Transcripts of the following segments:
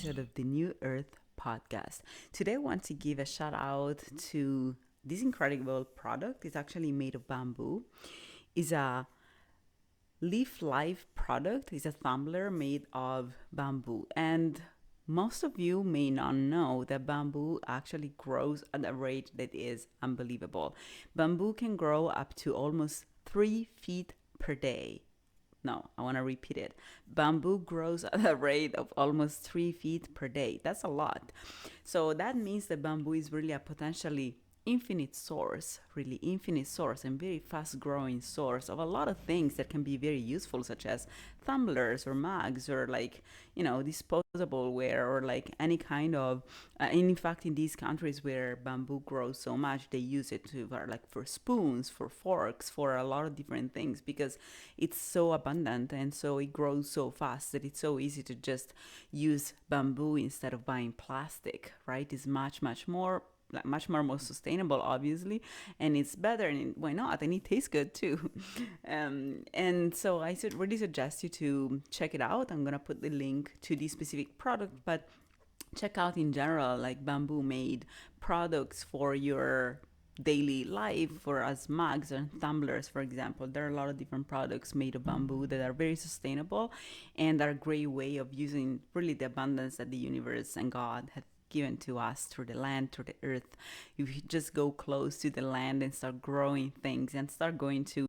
episode of the New Earth podcast. Today, I want to give a shout out to this incredible product. It's actually made of bamboo. It's a leaf life product. It's a tumbler made of bamboo. And most of you may not know that bamboo actually grows at a rate that is unbelievable. Bamboo can grow up to almost 3 feet per day. No, I want to repeat it. Bamboo grows at a rate of almost 3 feet per day. That's a lot. So that means that bamboo is really a potentially infinite source, and very fast growing source of a lot of things that can be very useful, such as tumblers or mugs or disposable ware or like any kind of. And in fact, in these countries where bamboo grows so much, they use it to for spoons, for forks, for a lot of different things because it's so abundant and so it grows so fast that it's so easy to just use bamboo instead of buying plastic. Right? It's much more sustainable, obviously, and it's better, and why not, and it tastes good too. And so I should really suggest you to check it out. I'm gonna put the link to this specific product, but check out in general like bamboo made products for your daily life, for us mugs and tumblers, for example. There are a lot of different products made of bamboo that are very sustainable and are a great way of using really the abundance that the universe and God have given to us through the land, through the earth. If you just go close to the land and start growing things and start going to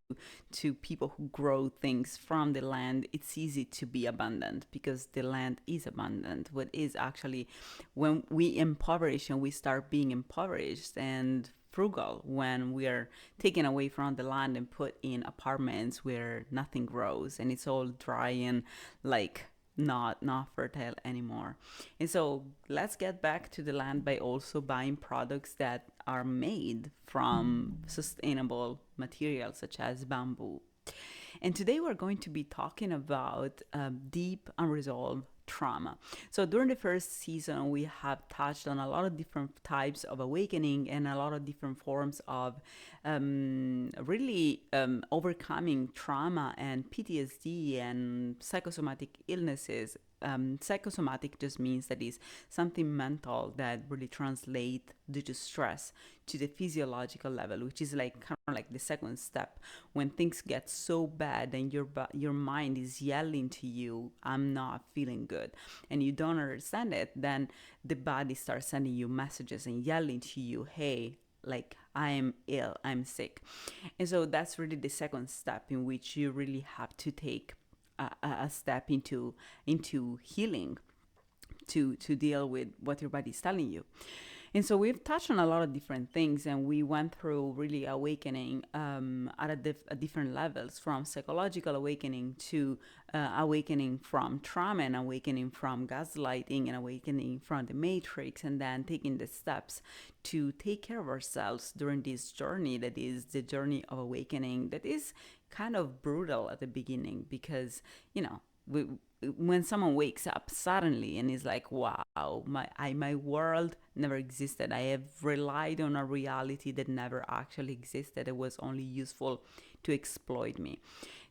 people who grow things from the land, it's easy to be abundant because the land is abundant. What is actually when we impoverish and we start being impoverished and frugal, when we are taken away from the land and put in apartments where nothing grows and it's all dry and like not fertile anymore. And so let's get back to the land by also buying products that are made from sustainable materials such as bamboo. And today we're going to be talking about deep unresolved trauma. So during the first season, we have touched on a lot of different types of awakening and a lot of different forms of overcoming trauma and PTSD and psychosomatic illnesses. Psychosomatic just means that is something mental that really translates due to stress to the physiological level, which is like kind of like the second step. When things get so bad and your mind is yelling to you, "I'm not feeling good," and you don't understand it, then the body starts sending you messages and yelling to you, "Hey, like I am ill, I'm sick." And so that's really the second step in which you really have to take a step into healing to deal with what your body is telling you. And so we've touched on a lot of different things, and we went through really awakening at different levels, from psychological awakening to awakening from trauma, and awakening from gaslighting, and awakening from the matrix, and then taking the steps to take care of ourselves during this journey that is the journey of awakening, that is kind of brutal at the beginning because, we, when someone wakes up suddenly and is like, wow, my world never existed. I have relied on a reality that never actually existed. It was only useful to exploit me.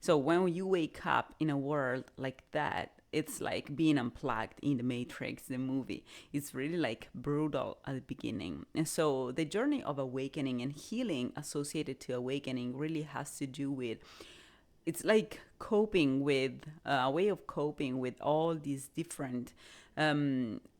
So when you wake up in a world like that, it's like being unplugged in the Matrix, the movie. It's really like brutal at the beginning. And so the journey of awakening and healing associated to awakening really has to do with, it's like coping with a way of coping with all these different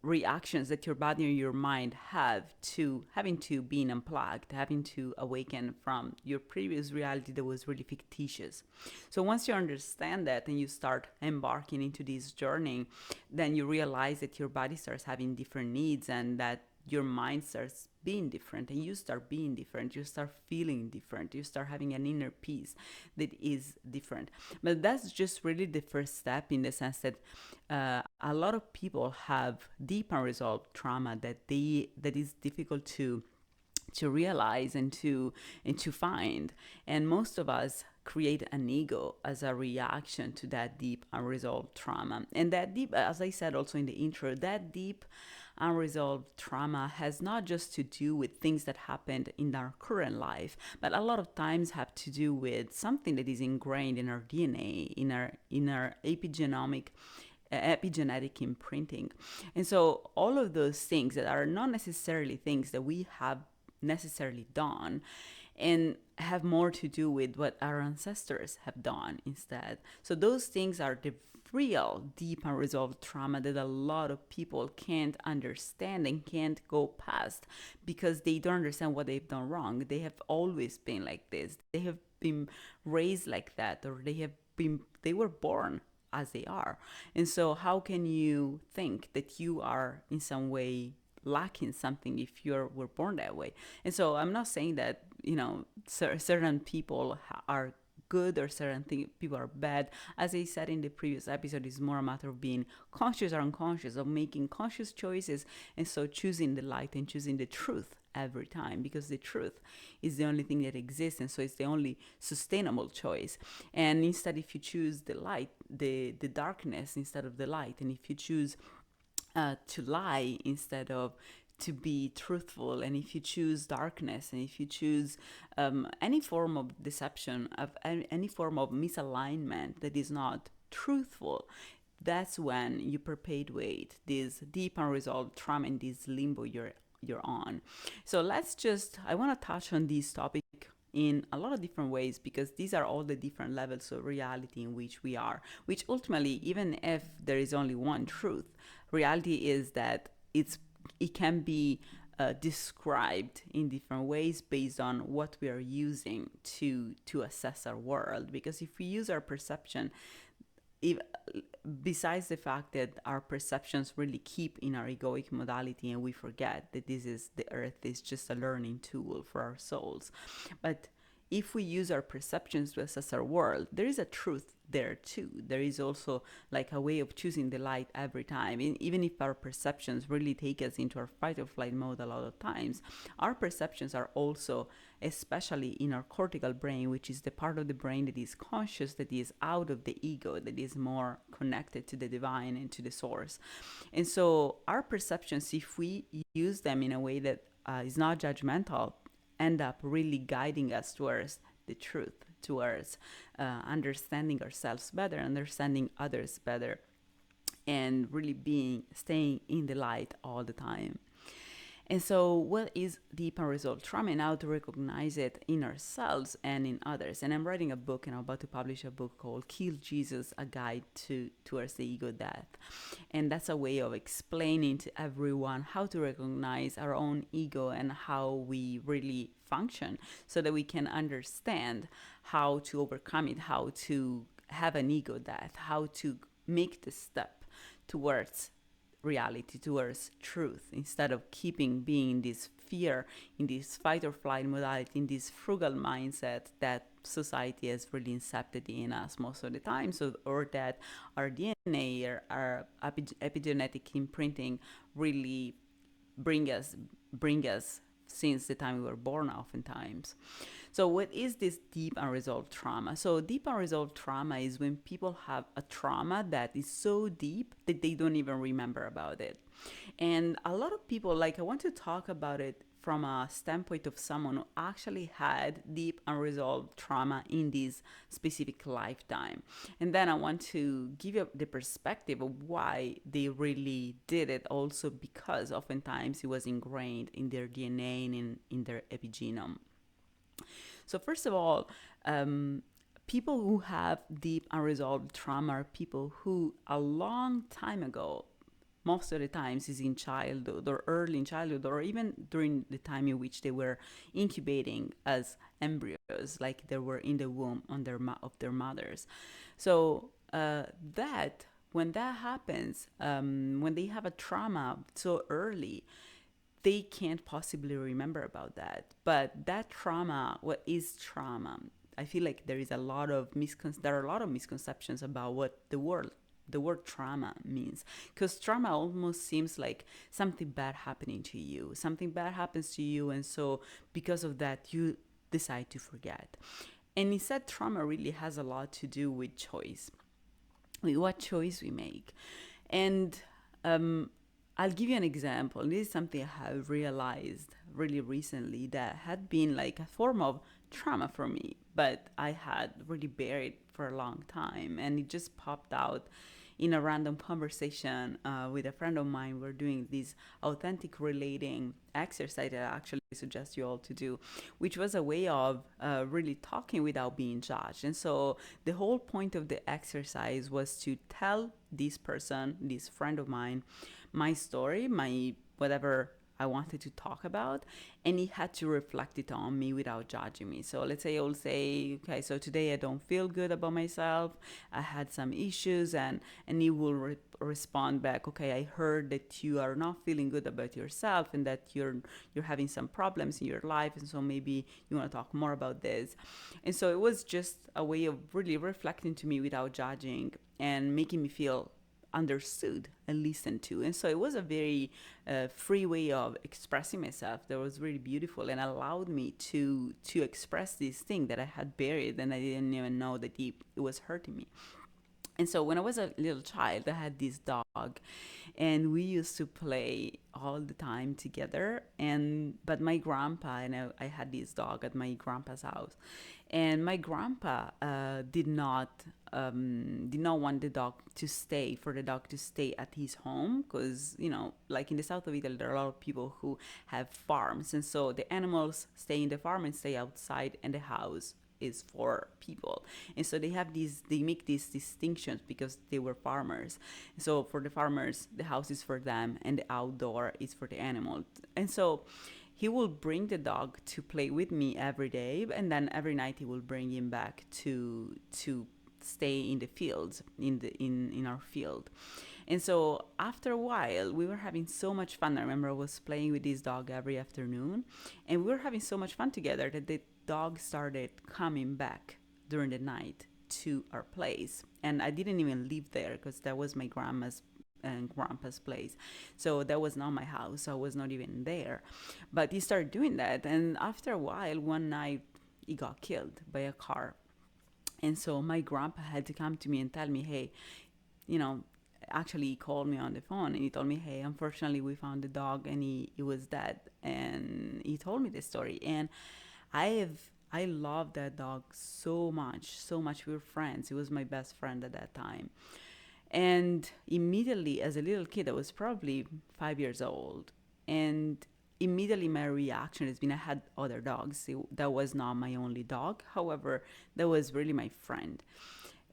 reactions that your body and your mind have to having to being unplugged, having to awaken from your previous reality that was really fictitious. So once you understand that and you start embarking into this journey, then you realize that your body starts having different needs, and that your mind starts being different, and you start being different, you start feeling different, you start having an inner peace that is different. But that's just really the first step, in the sense that a lot of people have deep unresolved trauma that is difficult to realize and to find. And most of us create an ego as a reaction to that deep unresolved trauma. And that deep, as I said also in the intro, that deep unresolved trauma has not just to do with things that happened in our current life, but a lot of times have to do with something that is ingrained in our DNA, in our epigenomic epigenetic imprinting. And so all of those things that are not necessarily things that we have necessarily done, and have more to do with what our ancestors have done instead. So those things are the real deep unresolved trauma that a lot of people can't understand and can't go past because they don't understand what they've done wrong. They have always been like this. They have been raised like that, or they were born as they are. And so how can you think that you are in some way lacking something if you were born that way? And so I'm not saying that, certain people are good or certain people are bad. As I said in the previous episode, it's more a matter of being conscious or unconscious, of making conscious choices, and so choosing the light and choosing the truth every time, because the truth is the only thing that exists, and so it's the only sustainable choice. And instead, if you choose the light, the darkness instead of the light, and if you choose to lie instead of to be truthful, and if you choose darkness, and if you choose any form of deception, of any form of misalignment that is not truthful, that's when you perpetuate this deep unresolved trauma and this limbo you're on. So I want to touch on this topic in a lot of different ways, because these are all the different levels of reality in which we are, which ultimately, even if there is only one truth, reality is that it can be described in different ways based on what we are using to assess our world. Because if we use our perception, if, besides the fact that our perceptions really keep in our egoic modality and we forget that the earth is just a learning tool for our souls, but if we use our perceptions to assess our world, there is a truth there too. There is also like a way of choosing the light every time. And even if our perceptions really take us into our fight or flight mode a lot of times, our perceptions are also, especially in our cortical brain, which is the part of the brain that is conscious, that is out of the ego, that is more connected to the divine and to the source. And so our perceptions, if we use them in a way that is not judgmental, end up really guiding us towards the truth, towards understanding ourselves better, understanding others better, and really staying in the light all the time. And so what is deep unresolved trauma, and how to recognize it in ourselves and in others? And I'm writing a book, and I'm about to publish a book called Kill Jesus, A Guide Towards the Ego Death. And that's a way of explaining to everyone how to recognize our own ego and how we really function, so that we can understand how to overcome it, how to have an ego death, how to make the step towards reality, towards truth, instead of being in this fear, in this fight or flight modality, in this frugal mindset that society has really incepted in us most of the time, or that our DNA or our epigenetic imprinting really bring us since the time we were born, oftentimes. So what is this deep unresolved trauma? So deep unresolved trauma is when people have a trauma that is so deep that they don't even remember about it. And a lot of people, I want to talk about it from a standpoint of someone who actually had deep unresolved trauma in this specific lifetime. And then I want to give you the perspective of why they really did it, also because oftentimes it was ingrained in their DNA and in their epigenome. So first of all, people who have deep unresolved trauma are people who a long time ago, most of the times is in childhood or early in childhood, or even during the time in which they were incubating as embryos, like they were in the womb of their mothers. So when that happens, when they have a trauma so early, they can't possibly remember about that. But that trauma, what is trauma? I feel like there are a lot of misconceptions about what the word trauma means, because trauma almost seems like something bad happening to you. Something bad happens to you, and so because of that, you decide to forget. And instead, trauma really has a lot to do with choice, with what choice we make. And I'll give you an example. This is something I have realized really recently that had been like a form of trauma for me, but I had really buried for a long time, and it just popped out in a random conversation with a friend of mine, we're doing this authentic relating exercise that I actually suggest you all to do, which was a way of really talking without being judged. And so the whole point of the exercise was to tell this person, this friend of mine, my story, my whatever I wanted to talk about, and he had to reflect it on me without judging me. So let's say I'll say, okay, so today I don't feel good about myself. I had some issues, and he will respond back, okay, I heard that you are not feeling good about yourself and that you're having some problems in your life, and so maybe you want to talk more about this. And so it was just a way of really reflecting to me without judging and making me feel understood and listened to. And so it was a very free way of expressing myself that was really beautiful and allowed me to express this thing that I had buried and I didn't even know that it was hurting me. And so when I was a little child, I had this dog, and we used to play all the time together. And but my grandpa and I had this dog at my grandpa's house, and my grandpa did not want the dog to stay for the dog to stay at his home, because like in the south of Italy there are a lot of people who have farms, and so the animals stay in the farm and stay outside, and the house is for people. And so they make these distinctions because they were farmers. So for the farmers, the house is for them and the outdoor is for the animal. And so he will bring the dog to play with me every day, and then every night he will bring him back to stay in the fields, in our field. And so after a while, we were having so much fun. I remember I was playing with this dog every afternoon, and we were having so much fun together that the dog started coming back during the night to our place. And I didn't even live there because that was my grandma's and grandpa's place. So that was not my house. I was not even there. But he started doing that. And after a while, one night, he got killed by a car. And so my grandpa had to come to me and tell me, hey, actually he called me on the phone and he told me, hey, unfortunately we found the dog and he was dead. And he told me the story. And I love that dog so much, so much. We were friends. He was my best friend at that time. And immediately, as a little kid, I was probably 5 years old. And immediately my reaction has been, I had other dogs. That was not my only dog. However, that was really my friend.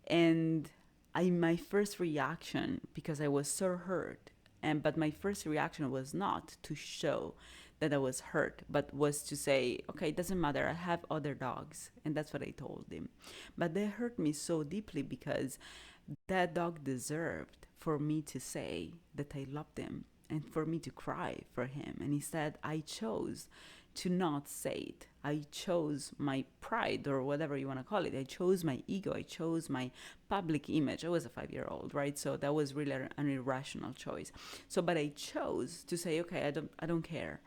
And my first reaction, because I was so hurt, but my first reaction was not to show that I was hurt, but was to say, okay, it doesn't matter, I have other dogs. And that's what I told him. But that hurt me so deeply because that dog deserved for me to say that I loved him and for me to cry for him. And instead, I chose to not say it. I chose my pride, or whatever you want to call it. I chose my ego. I chose my public image. I was a 5-year-old, right? So that was really an irrational choice. So, but I chose to say, okay, I don't care.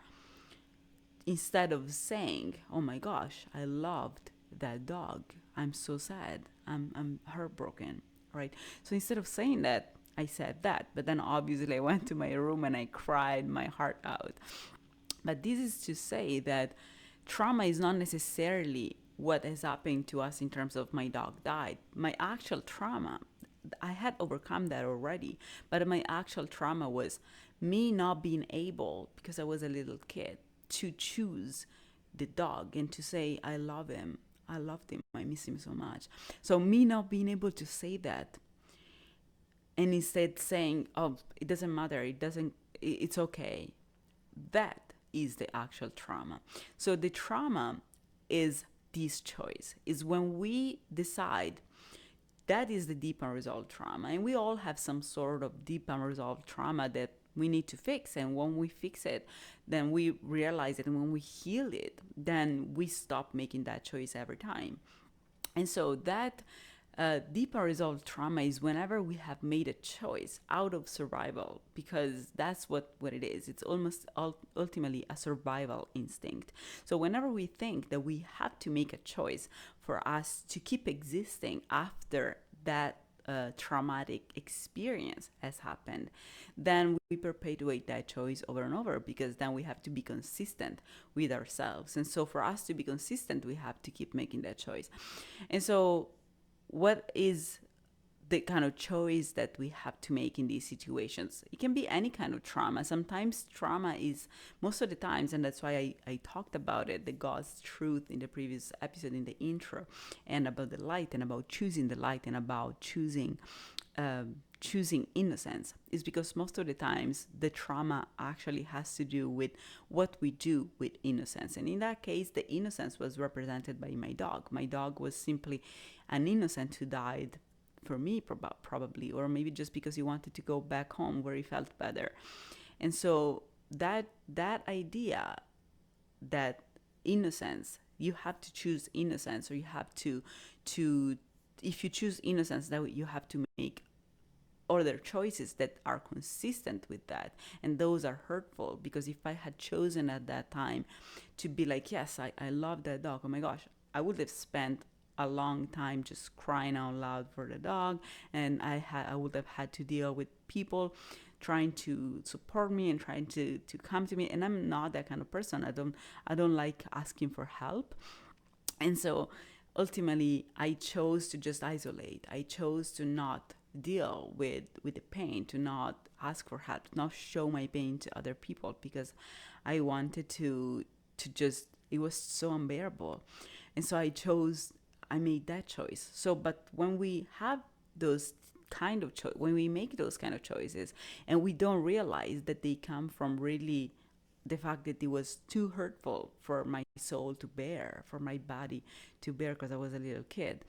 Instead of saying, oh my gosh, I loved that dog. I'm so sad. I'm heartbroken, right? So instead of saying that, I said that. But then obviously I went to my room and I cried my heart out. But this is to say that trauma is not necessarily what is happening to us in terms of my dog died. My actual trauma, I had overcome that already. But my actual trauma was me not being able, because I was a little kid, to choose the dog and to say, I love him. I loved him. I miss him so much. So me not being able to say that, and instead saying, oh, it doesn't matter. It's okay. That is the actual trauma. So the trauma is this choice, is when we decide that is the deep unresolved trauma. And we all have some sort of deep unresolved trauma that we need to fix. And when we fix it, then we realize it. And when we heal it, then we stop making that choice every time. And so that deep unresolved trauma is whenever we have made a choice out of survival, because that's what it is. It's almost ultimately a survival instinct. So whenever we think that we have to make a choice for us to keep existing after that traumatic experience has happened, then we perpetuate that choice over and over, because then we have to be consistent with ourselves. And so for us to be consistent, we have to keep making that choice. And so what is the kind of choice that we have to make in these situations. It can be any kind of trauma. Sometimes trauma is, most of the times, and that's why I talked about it, the God's truth in the previous episode, in the intro, and about the light, and about choosing the light, and about choosing innocence, is because most of the times the trauma actually has to do with what we do with innocence. And in that case, the innocence was represented by my dog. My dog was simply an innocent who died for me, probably, or maybe just because he wanted to go back home where he felt better. And so that idea that innocence, you have to choose innocence, or you have to if you choose innocence, that you have to make other choices that are consistent with that, and those are hurtful. Because if I had chosen at that time to be like, yes, I love that dog, oh my gosh, I would have spent a long time just crying out loud for the dog, and I would have had to deal with people trying to support me and trying to come to me, and I'm not that kind of person. I don't like asking for help. And so ultimately I chose to just isolate. I chose to not deal with the pain, to not ask for help, to not show my pain to other people, because I wanted to just, it was so unbearable. And so I made that choice. So but when we have those kind of when we make those kind of choices, and we don't realize that they come from really the fact that it was too hurtful for my soul to bear, for my body to bear, because I was a little kid.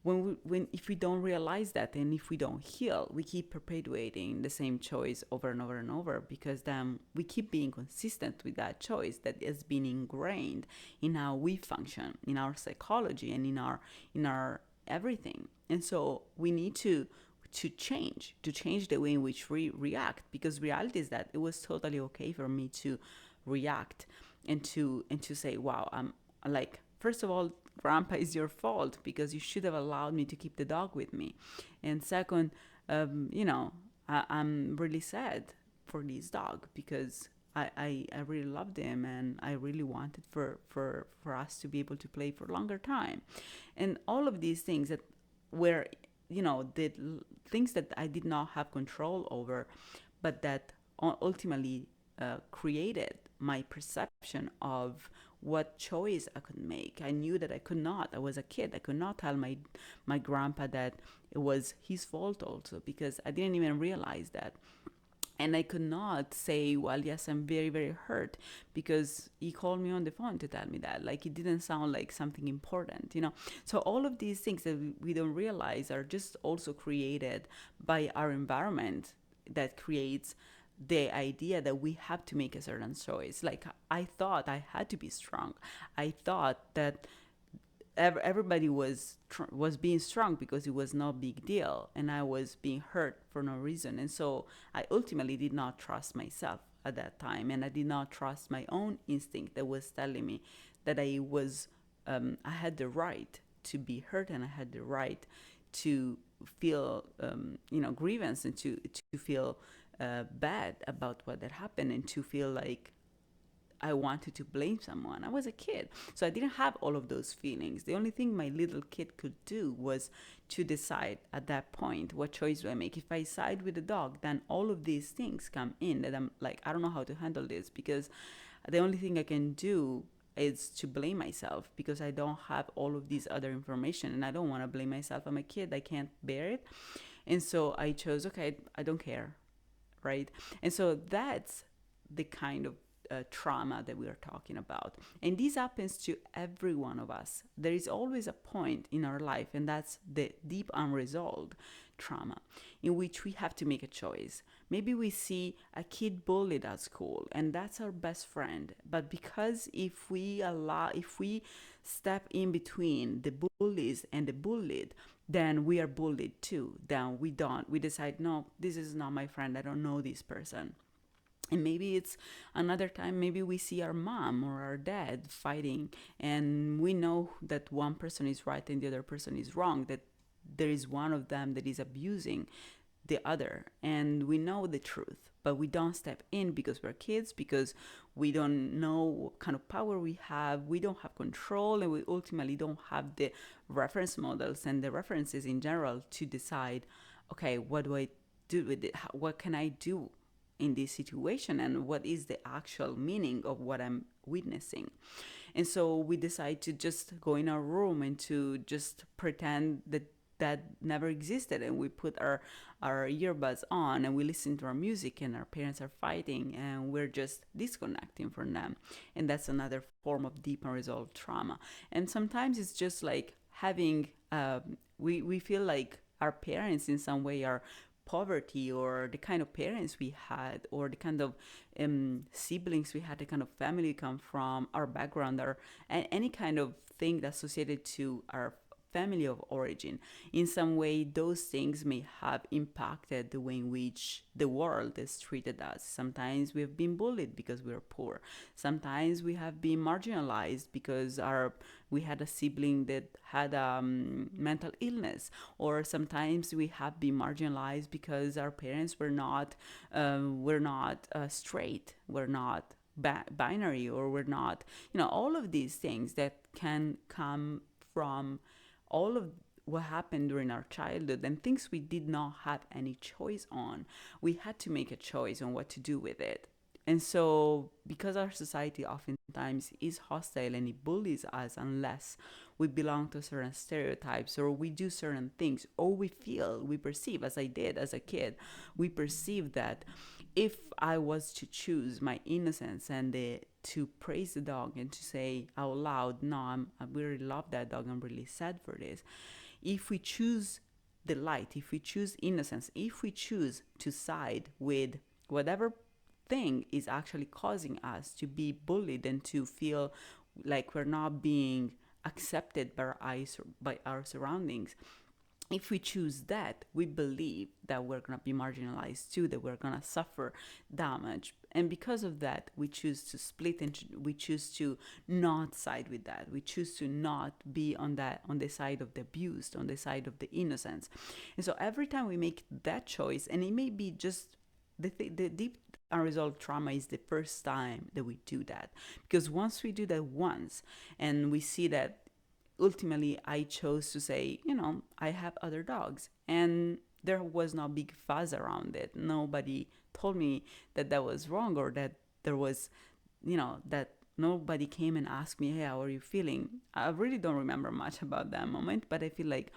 When if we don't realize that, and if we don't heal, we keep perpetuating the same choice over and over and over, because then we keep being consistent with that choice that has been ingrained in how we function, in our psychology, and in our everything. And so we need to change the way in which we react, because reality is that it was totally okay for me to react, and to say, wow, I'm like, first of all, grandpa, is your fault, because you should have allowed me to keep the dog with me. And second, I'm really sad for this dog, because I really loved him, and I really wanted for us to be able to play for a longer time. And all of these things that were, the things that I did not have control over, but that ultimately created my perception of what choice I could make. I knew that I could not. I was a kid. I could not tell my grandpa that it was his fault also, because I didn't even realize that. And I could not say, well, yes, I'm very, very hurt, because he called me on the phone to tell me that. Like, it didn't sound like something important. So all of these things that we don't realize are just also created by our environment, that creates the idea that we have to make a certain choice. Like, I thought I had to be strong. I thought that everybody was being strong because it was no big deal, and I was being hurt for no reason. And so I ultimately did not trust myself at that time, and I did not trust my own instinct that was telling me that I had the right to be hurt, and I had the right to feel grievance, and to feel bad about what had happened, and to feel like I wanted to blame someone. I was a kid, so I didn't have all of those feelings. The only thing my little kid could do was to decide at that point, what choice do I make? If I side with the dog, then all of these things come in that I'm like, I don't know how to handle this, because the only thing I can do is to blame myself, because I don't have all of these other information, and I don't want to blame myself. I'm a kid, I can't bear it. And so I chose, okay, I don't care, right? And so that's the kind of trauma that we are talking about. And this happens to every one of us. There is always a point in our life, and that's the deep unresolved trauma, in which we have to make a choice. Maybe we see a kid bullied at school, and that's our best friend. But because if we step in between the bullies and the bullied, then we are bullied too. Then we decide, no, this is not my friend. I don't know this person. And maybe it's another time, maybe we see our mom or our dad fighting, and we know that one person is right and the other person is wrong, that there is one of them that is abusing the other, and we know the truth, but we don't step in because we're kids, because we don't know what kind of power we have, we don't have control, and we ultimately don't have the reference models and the references in general to decide, okay, what do I do with it? What can I do in this situation, and what is the actual meaning of what I'm witnessing? And so we decide to just go in our room and to just pretend that that never existed, and we put our earbuds on and we listen to our music, and our parents are fighting and we're just disconnecting from them. And that's another form of deep unresolved trauma. And sometimes it's just like having we feel like our parents in some way are poverty, or the kind of parents we had, or the kind of siblings we had, the kind of family we come from, our background, or any kind of thing that's associated to our family of origin. In some way, those things may have impacted the way in which the world has treated us. Sometimes we have been bullied because we are poor. Sometimes we have been marginalized because we had a sibling that had mental illness, or sometimes we have been marginalized because our parents were not straight, were not binary, or were not, all of these things that can come from all of what happened during our childhood, and things we did not have any choice on. We had to make a choice on what to do with it. And so, because our society oftentimes is hostile and it bullies us unless we belong to certain stereotypes, or we do certain things, or we perceive, as I did as a kid, we perceive that if I was to choose my innocence and to praise the dog and to say out loud, no, I really love that dog, I'm really sad for this. If we choose the light, if we choose innocence, if we choose to side with whatever thing is actually causing us to be bullied and to feel like we're not being accepted by our surroundings, if we choose that, we believe that we're going to be marginalized too, that we're going to suffer damage. And because of that, we choose to split, and we choose to not side with that. We choose to not be on the side of the abused, on the side of the innocence. And so every time we make that choice, and it may be just the deep unresolved trauma is the first time that we do that. Because once we do that once, and we see that ultimately I chose to say, I have other dogs, and there was no big fuss around it. Nobody told me that that was wrong, or that there was, that nobody came and asked me, hey, how are you feeling? I really don't remember much about that moment, but I feel like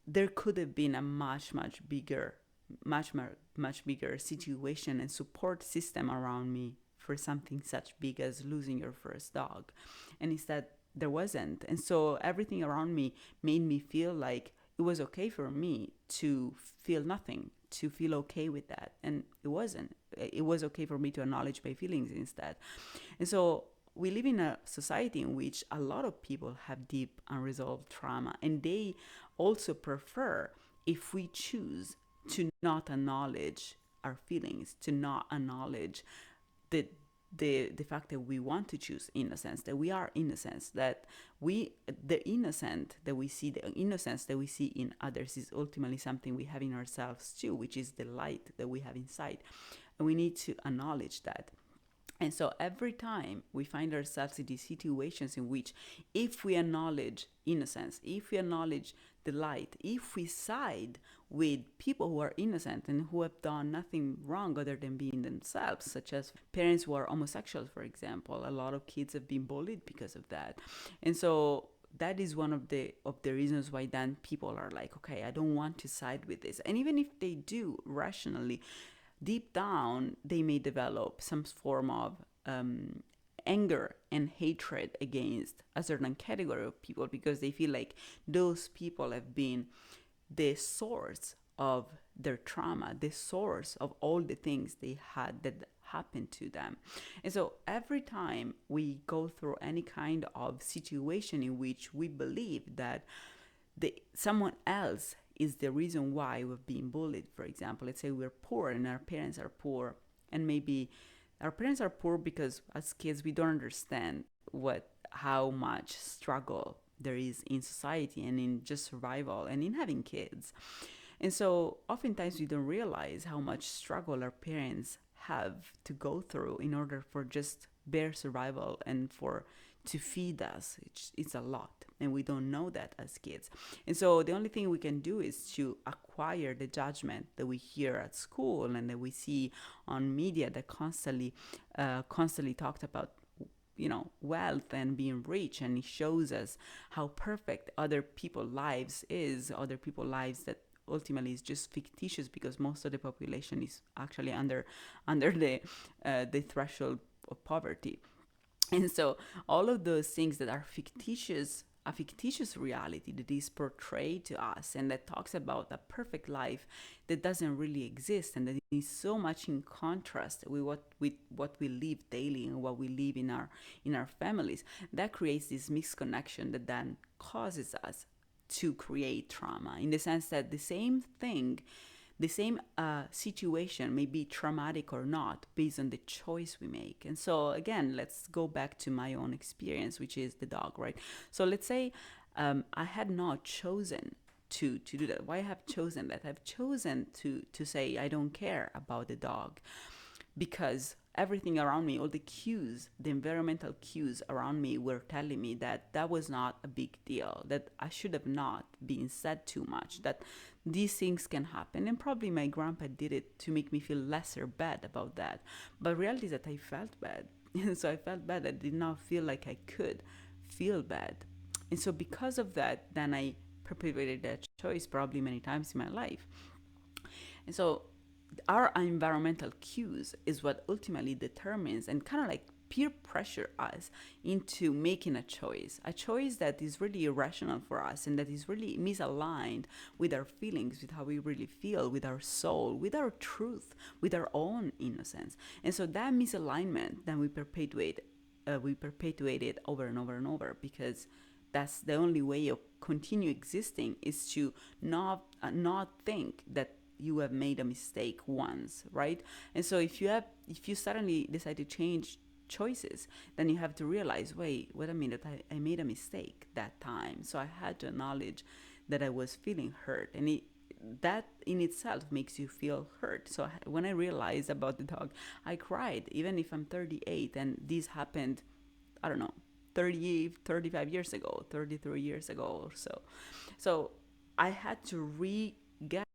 there could have been a much bigger situation and support system around me for something such big as losing your first dog. And instead, there wasn't. And so everything around me made me feel like it was okay for me to feel nothing, to feel okay with that. And it wasn't. It was okay for me to acknowledge my feelings instead. And so we live in a society in which a lot of people have deep unresolved trauma, and they also prefer, if we choose to not acknowledge our feelings, to not acknowledge the fact that we want to choose innocence, that we are innocent, that the innocence that we see in others is ultimately something we have in ourselves too, which is the light that we have inside, and we need to acknowledge that. And so every time we find ourselves in these situations in which, if we acknowledge innocence, if we acknowledge the light, if we side with people who are innocent and who have done nothing wrong other than being themselves, such as parents who are homosexual, for example, a lot of kids have been bullied because of that. And so that is one of the reasons why then people are like, okay, I don't want to side with this. And even if they do rationally, deep down, they may develop some form of anger and hatred against a certain category of people, because they feel like those people have been the source of their trauma, the source of all the things they had that happened to them. And so every time we go through any kind of situation in which we believe that someone else is the reason why we've been bullied, for example, let's say we're poor and our parents are poor, and maybe our parents are poor because as kids we don't understand how much struggle there is in society and in just survival and in having kids. And so oftentimes we don't realize how much struggle our parents have to go through in order for just bare survival and for to feed us. It's a lot. And we don't know that as kids. And so the only thing we can do is to acquire the judgment that we hear at school and that we see on media that constantly talked about, wealth and being rich, and it shows us how perfect other people's lives is, other people's lives that ultimately is just fictitious because most of the population is actually under the threshold of poverty. And so all of those things that are fictitious, a fictitious reality that is portrayed to us and that talks about a perfect life that doesn't really exist, and that is so much in contrast with what we live daily and what we live in our families, that creates this misconnection that then causes us to create trauma, in the sense that the same situation may be traumatic or not based on the choice we make. And so again, let's go back to my own experience, which is the dog, right? So let's say I had not chosen to do that. Why I have chosen that? I've chosen to say I don't care about the dog because everything around me, all the cues, the environmental cues around me were telling me that that was not a big deal, that I should have not been said too much, that these things can happen. And probably my grandpa did it to make me feel lesser bad about that. But reality is that I felt bad. And so I felt bad. I did not feel like I could feel bad. And so because of that, then I perpetuated that choice probably many times in my life. And so our environmental cues is what ultimately determines and kind of like peer pressure us into making a choice that is really irrational for us and that is really misaligned with our feelings, with how we really feel, with our soul, with our truth, with our own innocence. And so that misalignment, then we perpetuate it over and over and over, because that's the only way of continue existing, is to not think that you have made a mistake once, right? And so if you suddenly decide to change choices, then you have to realize, wait a minute, I made a mistake that time. So I had to acknowledge that I was feeling hurt, and that in itself makes you feel hurt. So when I realized about the dog, I cried, even if I'm 38 and this happened, I don't know, 35 years ago, 33 years ago or so. So I had to get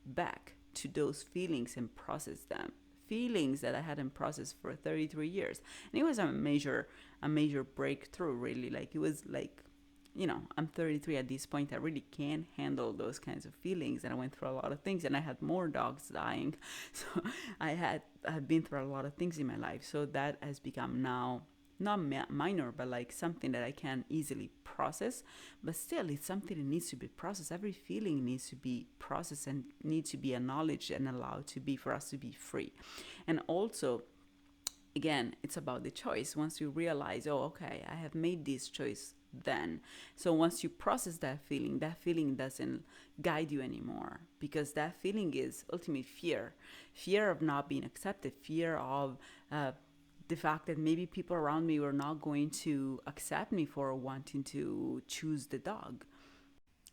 back to those feelings and process them, feelings that I hadn't processed for 33 years. And it was a major breakthrough, really. Like, it was like, I'm 33 at this point. I really can't handle those kinds of feelings, and I went through a lot of things, and I had more dogs dying. So I've been through a lot of things in my life. So that has become now not minor, but like something that I can easily process. But still, it's something that needs to be processed. Every feeling needs to be processed and needs to be acknowledged and allowed to be, for us to be free. And also, again, it's about the choice. Once you realize, oh, okay, I have made this choice, then. So once you process that feeling doesn't guide you anymore, because that feeling is ultimately fear of not being accepted, fear of the fact that maybe people around me were not going to accept me for wanting to choose the dog.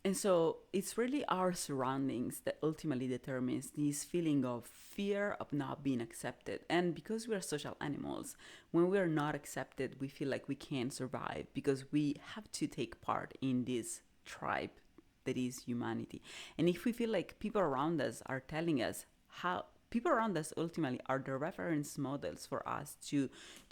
And so it's really our surroundings that ultimately determines this feeling of fear of not being accepted. And because we are social animals, when we are not accepted, we feel like we can't survive, because we have to take part in this tribe that is humanity. And if we feel like people around us are telling us how, people around us ultimately are the reference models for us to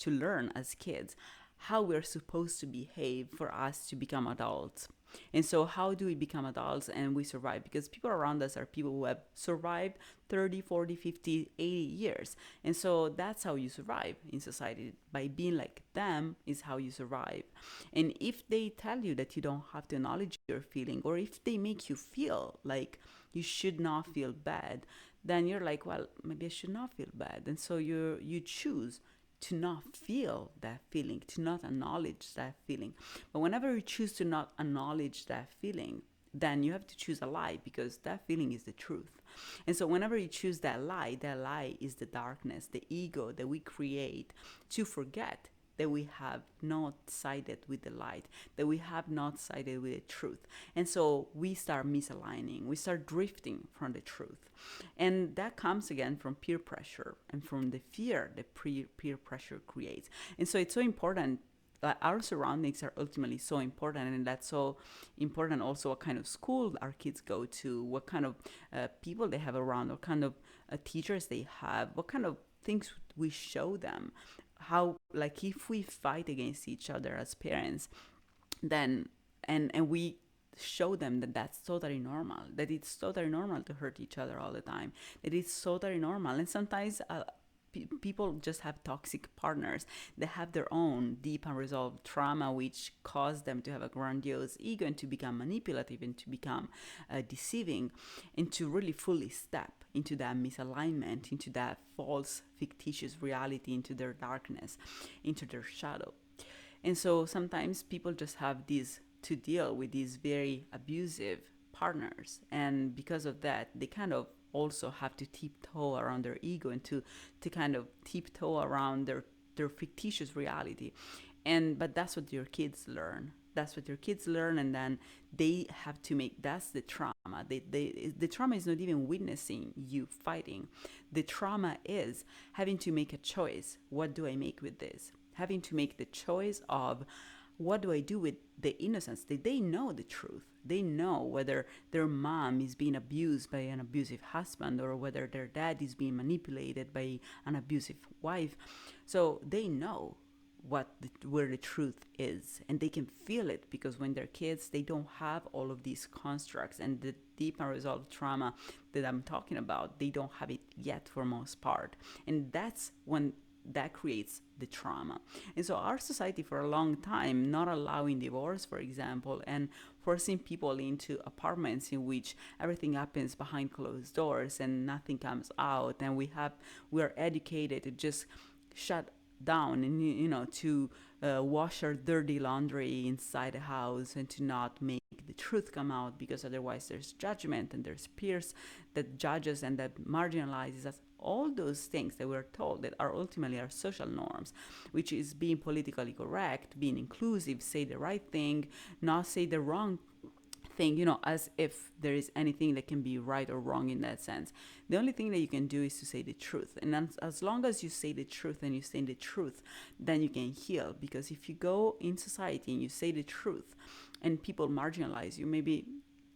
learn as kids how we're supposed to behave for us to become adults. And so how do we become adults and we survive? Because people around us are people who have survived 30, 40, 50, 80 years. And so that's how you survive in society. By being like them is how you survive. And if they tell you that you don't have to acknowledge your feeling, or if they make you feel like you should not feel bad, then you're like, well, maybe I should not feel bad. And so you choose to not feel that feeling, to not acknowledge that feeling. But whenever you choose to not acknowledge that feeling, then you have to choose a lie, because that feeling is the truth. And so whenever you choose that lie is the darkness, the ego that we create to forget that we have not sided with the light, that we have not sided with the truth. And so we start misaligning, we start drifting from the truth. And that comes again from peer pressure and from the fear that peer pressure creates. And so it's so important. Our surroundings are ultimately so important, and that's so important also what kind of school our kids go to, what kind of people they have around, what kind of teachers they have, what kind of things we show them. How, like, if we fight against each other as parents, then and we show them that that's totally normal, that it's totally normal to hurt each other all the time, that it's totally normal. And sometimes people just have toxic partners that have their own deep unresolved trauma, which cause them to have a grandiose ego and to become manipulative and to become deceiving, and to really fully step into that misalignment, into that false fictitious reality, into their darkness, into their shadow. And so sometimes people just have these to deal with these very abusive partners, and because of that they kind of also have to tiptoe around their ego and to kind of tiptoe around their fictitious reality. And but that's what your kids learn, that's what your kids learn, and then they have to make, that's the trauma. The trauma is not even witnessing you fighting. The trauma is having to make a choice. What do I make with this? Having to make the choice of, what do I do with the innocence? They know the truth. They know whether their mom is being abused by an abusive husband, or whether their dad is being manipulated by an abusive wife. So they know where the truth is, and they can feel it, because when they're kids they don't have all of these constructs, and the deep unresolved trauma that I'm talking about, they don't have it yet for most part. And that's when that creates the trauma. And so our society for a long time not allowing divorce, for example, and forcing people into apartments in which everything happens behind closed doors and nothing comes out, and we are educated to just shut down and to wash our dirty laundry inside the house, and to not make the truth come out, because otherwise there's judgment and there's peers that judges and that marginalizes us. All those things that we're told that are ultimately our social norms, which is being politically correct, being inclusive, say the right thing, not say the wrong thing, as if there is anything that can be right or wrong in that sense. The only thing that you can do is to say the truth. And as long as you say the truth and you say the truth, then you can heal. Because if you go in society and you say the truth and people marginalize you, maybe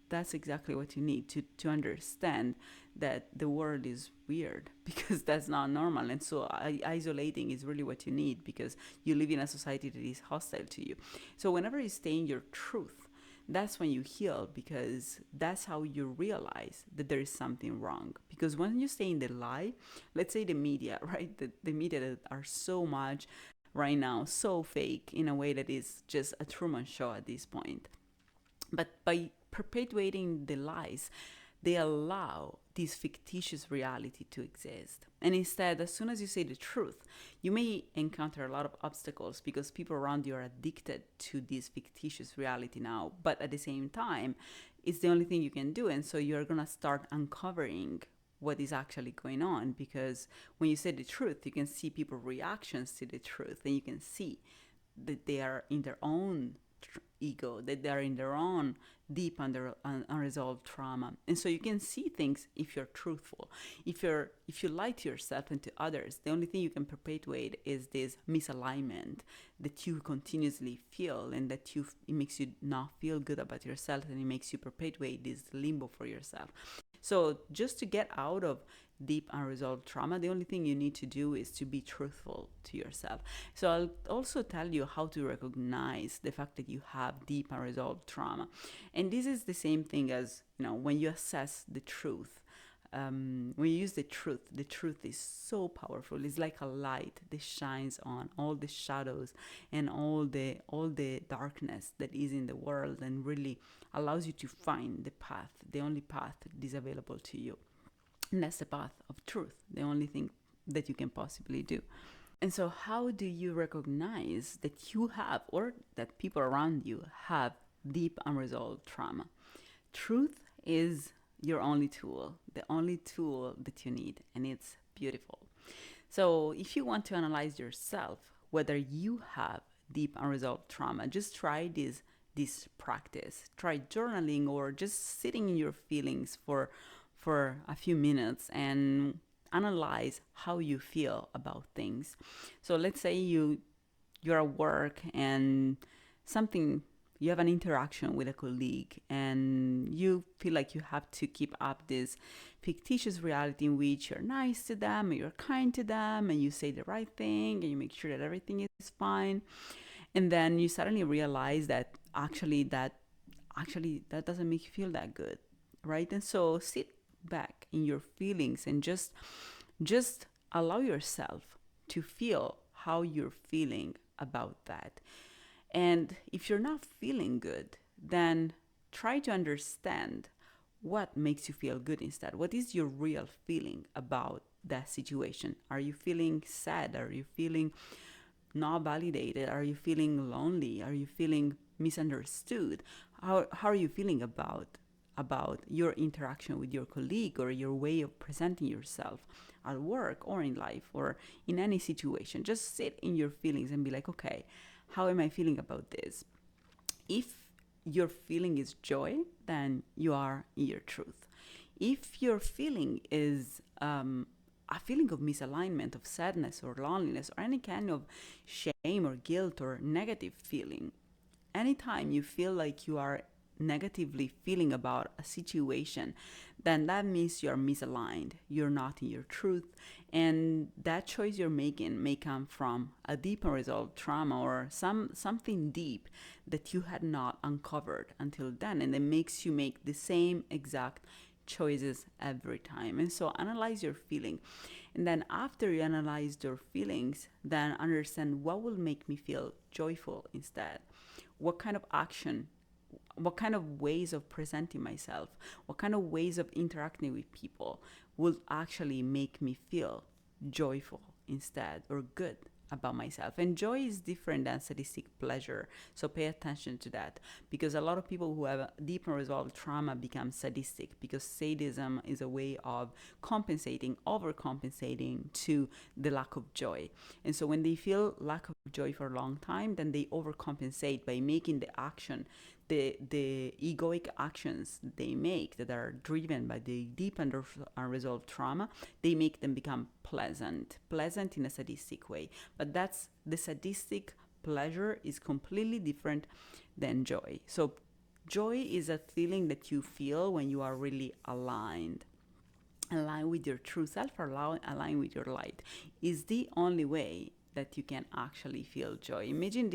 that's exactly what you need to understand that the world is weird, because that's not normal. And so isolating is really what you need, because you live in a society that is hostile to you. So whenever you stay in your truth, that's when you heal, because that's how you realize that there is something wrong. Because when you stay in the lie, let's say the media, right? The media that are so much right now, so fake in a way that is just a Truman Show at this point. But by perpetuating the lies, they allow this fictitious reality to exist. And instead, as soon as you say the truth, you may encounter a lot of obstacles, because people around you are addicted to this fictitious reality now. But at the same time, it's the only thing you can do. And so you're going to start uncovering what is actually going on, because when you say the truth, you can see people's reactions to the truth, and you can see that they are in their own ego, that they are in their own deep unresolved trauma. And so you can see things if you're truthful. If you lie to yourself and to others, the only thing you can perpetuate is this misalignment that you continuously feel, and that it makes you not feel good about yourself, and it makes you perpetuate this limbo for yourself. So just to get out of deep unresolved trauma, the only thing you need to do is to be truthful to yourself. So I'll also tell you how to recognize the fact that you have deep unresolved trauma. And this is the same thing as, when you assess the truth. When you use the truth is so powerful. It's like a light that shines on all the shadows and all the darkness that is in the world, and really allows you to find the path, the only path that is available to you. And that's the path of truth, the only thing that you can possibly do. And so how do you recognize that you have, or that people around you have, deep unresolved trauma? Truth is your only tool, the only tool that you need, and it's beautiful. So if you want to analyze yourself, whether you have deep unresolved trauma, just try this practice. Try journaling or just sitting in your feelings for a few minutes and analyze how you feel about things. So let's say you're at work and something, you have an interaction with a colleague and you feel like you have to keep up this fictitious reality in which you're nice to them and you're kind to them and you say the right thing and you make sure that everything is fine, and then you suddenly realize that that doesn't make you feel that good, right? And so sit back in your feelings and just allow yourself to feel how you're feeling about that. And if you're not feeling good, then try to understand what makes you feel good instead. What is your real feeling about that situation? Are you feeling sad? Are you feeling not validated? Are you feeling lonely? Are you feeling misunderstood? How are you feeling about your interaction with your colleague or your way of presenting yourself at work or in life or in any situation? Just sit in your feelings and be like, okay, how am I feeling about this? If your feeling is joy, then you are in your truth. If your feeling is a feeling of misalignment, of sadness or loneliness, or any kind of shame or guilt or negative feeling, anytime you feel like you are negatively feeling about a situation, then that means you're misaligned. You're not in your truth. And that choice you're making may come from a deep unresolved trauma or something deep that you had not uncovered until then. And it makes you make the same exact choices every time. And so analyze your feeling. And then after you analyze your feelings, then understand what will make me feel joyful instead. What kind of action, what kind of ways of presenting myself, what kind of ways of interacting with people will actually make me feel joyful instead or good about myself. And joy is different than sadistic pleasure, so pay attention to that, because a lot of people who have a deep unresolved trauma become sadistic because sadism is a way of compensating, overcompensating to the lack of joy. And so when they feel lack of joy for a long time, then they overcompensate by making the action, the egoic actions they make that are driven by the deep unresolved trauma, they make them become pleasant in a sadistic way. But that's the sadistic pleasure is completely different than joy. So joy is a feeling that you feel when you are really aligned with your true self, or align with your light, is the only way that you can actually feel joy. Imagine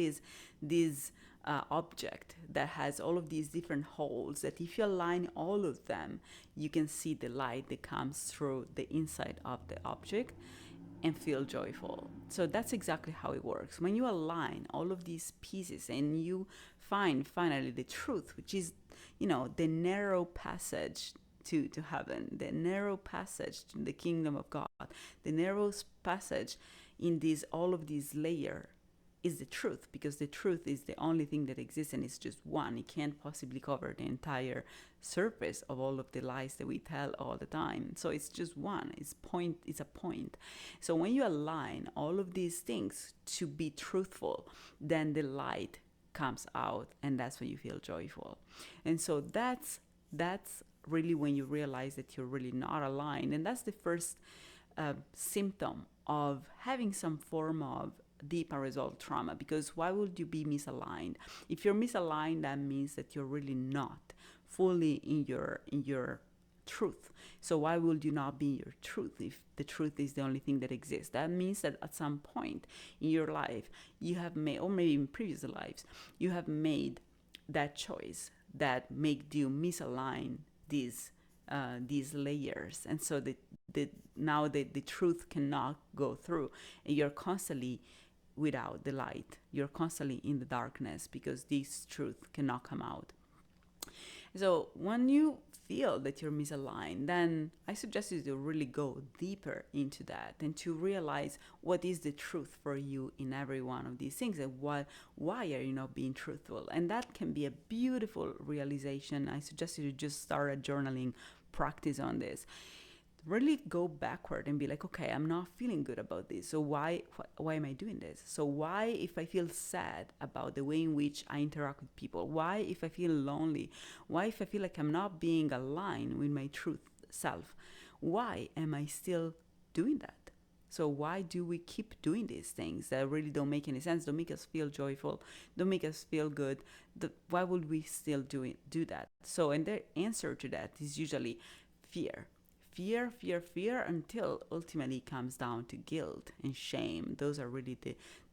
this object that has all of these different holes, that if you align all of them, you can see the light that comes through the inside of the object and feel joyful. So that's exactly how it works. When you align all of these pieces and you find finally the truth, which is, the narrow passage to heaven, the narrow passage to the kingdom of God, the narrow passage in all of these layers is the truth, because the truth is the only thing that exists and it's just one. It can't possibly cover the entire surface of all of the lies that we tell all the time. So it's just one. It's a point. So when you align all of these things to be truthful, then the light comes out, and that's when you feel joyful. And so that's really when you realize that you're really not aligned, and that's the first symptom of having some form of deep unresolved trauma. Because why would you be misaligned? If you're misaligned, that means that you're really not fully in your truth. So why would you not be in your truth if the truth is the only thing that exists? That means that at some point in your life you have made, or maybe in previous lives, you have made that choice that made you misalign these layers, and so now the truth cannot go through, and you're constantly without the light. You're constantly in the darkness because this truth cannot come out. So when you feel that you're misaligned, then I suggest you to really go deeper into that and to realize what is the truth for you in every one of these things, and why are you not being truthful. And that can be a beautiful realization. I suggest you to just start a journaling practice on this. really go backward and be like, okay, I'm not feeling good about this. So why am I doing this? So why, if I feel sad about the way in which I interact with people, why if I feel lonely, why if I feel like I'm not being aligned with my truth self, why am I still doing that? So why do we keep doing these things that really don't make any sense, don't make us feel joyful, don't make us feel good? Why would we still do that? So, and the answer to that is usually fear. Fear, until ultimately it comes down to guilt and shame. Those are really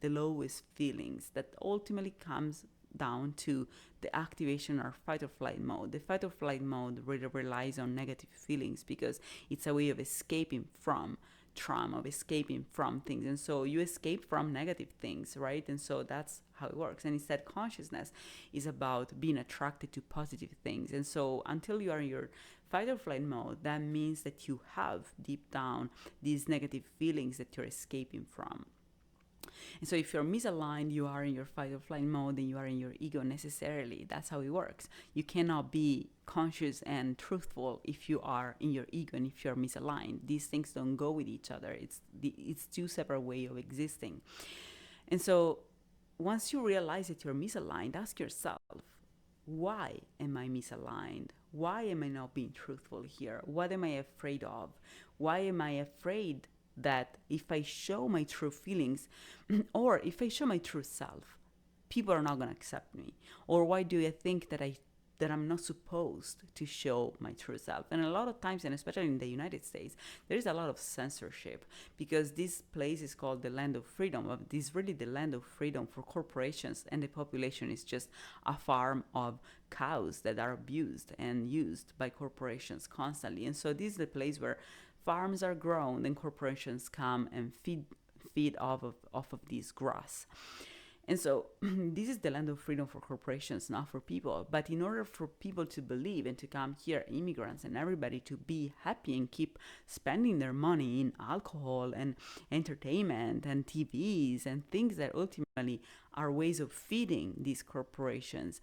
the lowest feelings that ultimately comes down to the activation or fight or flight mode. The fight or flight mode really relies on negative feelings because it's a way of escaping from trauma, of escaping from things. And so you escape from negative things, right? And so that's how it works. And instead, consciousness is about being attracted to positive things. And so until you are in your fight or flight mode, that means that you have deep down these negative feelings that you're escaping from. And so if you're misaligned, you are in your fight or flight mode and you are in your ego necessarily. That's how it works. You cannot be conscious and truthful if you are in your ego and if you're misaligned. These things don't go with each other. It's two separate ways of existing. And so once you realize that you're misaligned, ask yourself, why am I misaligned? Why am I not being truthful here? What am I afraid of? Why am I afraid that if I show my true feelings or if I show my true self, people are not going to accept me? Or why do I think that I'm not supposed to show my true self? And a lot of times, and especially in the United States, there is a lot of censorship because this place is called the land of freedom. This is really the land of freedom for corporations, and the population is just a farm of cows that are abused and used by corporations constantly. And so this is the place where farms are grown and corporations come and feed off of this grass. And so this is the land of freedom for corporations, not for people. But in order for people to believe and to come here, immigrants and everybody, to be happy and keep spending their money in alcohol and entertainment and TVs and things that ultimately are ways of feeding these corporations,